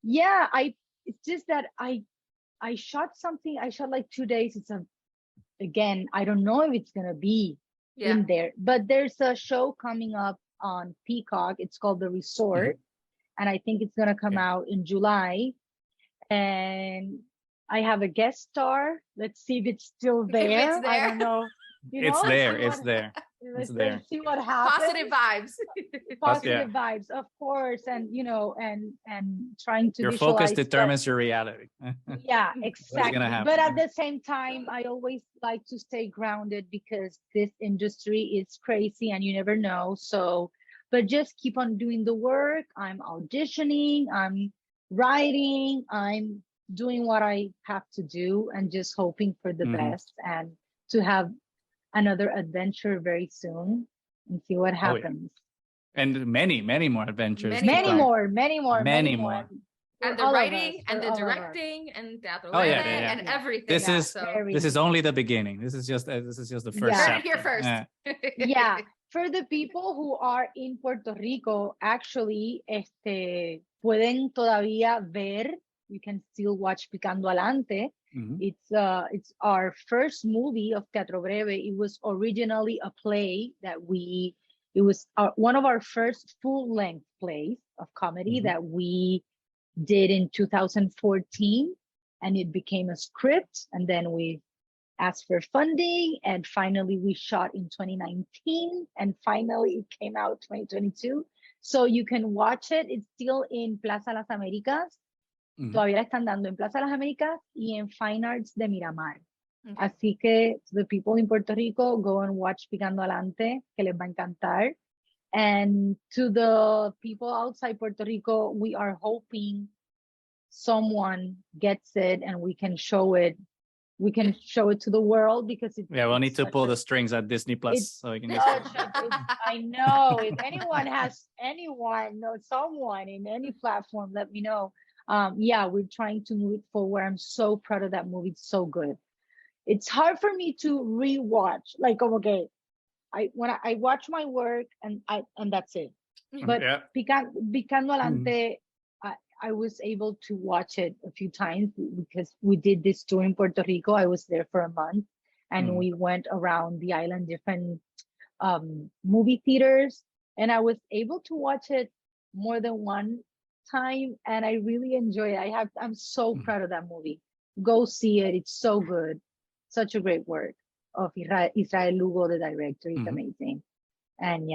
it's just that I shot something. I shot like 2 days. Again, I don't know if it's gonna be in there, but there's a show coming up on Peacock. It's called The Resort, and I think it's gonna come out in July. And I have a guest star. Let's see if it's still there. I don't know. It's there. Let's see what happens. Positive vibes. Positive vibes, of course. And and trying to your visualize focus determines your reality. Yeah, exactly. Happen? But at the same time, I always like to stay grounded, because this industry is crazy and you never know. So, but just keep on doing the work. I'm auditioning, I'm writing, I'm doing what I have to do, and just hoping for the best, and to have another adventure very soon and see what happens. And many more adventures. Many more. And the writing and the directing and Teatro Breve and everything. This is only the beginning. This is just the first chapter. Here first. Yeah. For the people who are in Puerto Rico, actually, pueden todavía ver. You can still watch Picando Alante. It's our first movie of Teatro Breve. It was originally a play that it was one of our first full-length plays of comedy that we did in 2014, and it became a script, and then we asked for funding, and finally we shot in 2019, and finally it came out 2022. So you can watch it. It's still in Plaza Las Américas. Todavía la están dando en Plaza Las Américas y en Fine Arts de Miramar. Así que, to the people in Puerto Rico, go and watch Picando Alante, que les va a encantar. And to the people outside Puerto Rico, we are hoping someone gets it and we can show it. We can show it to the world, because we'll need to pull the strings at Disney Plus, so we can just... I know. If anyone or someone in any platform, let me know. We're trying to move it forward. I'm so proud of that movie. It's so good. It's hard for me to rewatch. Like, okay, when I watch my work and that's it. But Picando Alante, I was able to watch it a few times, because we did this tour in Puerto Rico. I was there for a month, and we went around the island, different movie theaters, and I was able to watch it more than one time, and I really enjoy it. I'm so proud of that movie. Go see it. It's so good. Such a great work of Israel Lugo, the director. It's amazing. And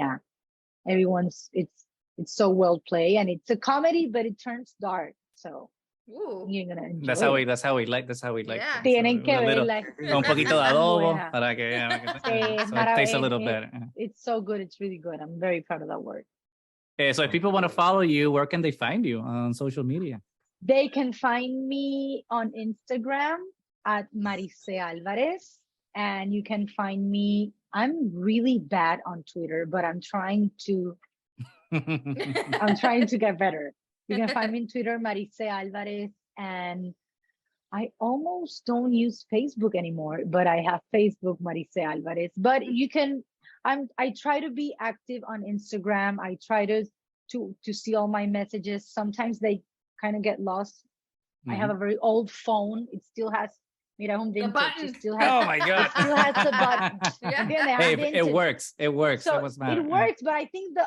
it's so well played, and it's a comedy, but it turns dark. So Ooh. You're gonna enjoy. That's how we like. Yeah. Tienen que a little, verla. un poquito de adobo Buena. para que, Sí, so it tastes a little better. It's so good. It's really good. I'm very proud of that work. So if people want to follow you, where can they find you on social media? They can find me on Instagram at Marisé Álvarez, and you can find me. I'm really bad on Twitter, but I'm trying to get better. You can find me on Twitter, Marisé Álvarez, and I almost don't use Facebook anymore, but I have Facebook, Marisé Álvarez. But you can, I try to be active on Instagram. I try to see all my messages. Sometimes they kind of get lost. I have a very old phone. It still has, mira, un vintage. button. It still has, Oh my God. it still has the button. Yeah. Hey, it works. It works. So That was matter. it works, but I think the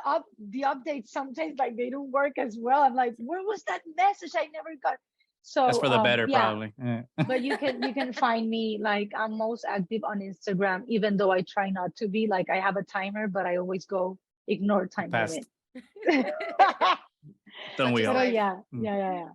updates sometimes like they don't work as well. I'm like, where was that message? I never got. So That's for the better, yeah. probably. Yeah. But you can find me, like, I'm most active on Instagram, even though I try not to be. Like, I have a timer, but I always go ignore time Past. limit. Don't we Such all? a So life. yeah.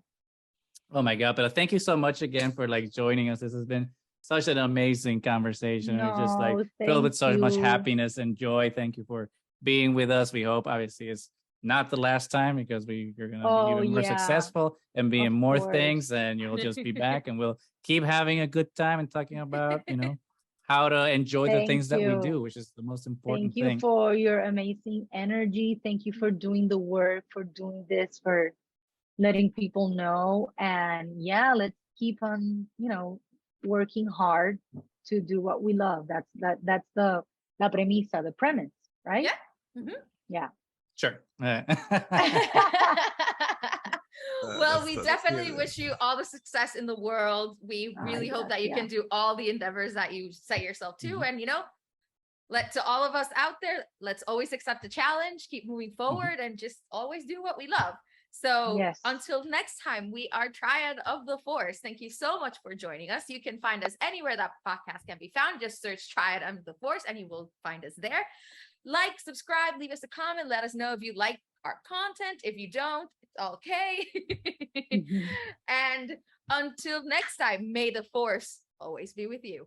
Oh my God. But thank you so much again for like joining us. This has been such an amazing conversation. We're just like No, filled with so thank much you. happiness and joy. Thank you for being with us. We hope obviously it's not the last time, because you're gonna Oh, be even more yeah. successful and be in Of more course. things, and you'll just be back and we'll keep having a good time and talking about, how to enjoy the Thank things that we you. do, which is the most important Thank you thing. for your amazing energy. Thank you for doing the work, for doing this, for letting people know. And yeah, let's keep on, working hard to do what we love. That's the la premisa, the premise, right? Yeah. Mhm. Yeah. Sure. Well, we that's definitely good. wish you all the success in the world. We really hope that you can do all the endeavors that you set yourself to. And, to all of us out there, let's always accept the challenge, keep moving forward, and just always do what we love. So Yes. until next time, we are Triad of the Force. Thank you so much for joining us. You can find us anywhere that podcast can be found. Just search Triad of the Force and you will find us there. Like, subscribe, leave us a comment. Let us know if you like our content. If you don't, it's okay. Mhm. And until next time, may the Force always be with you.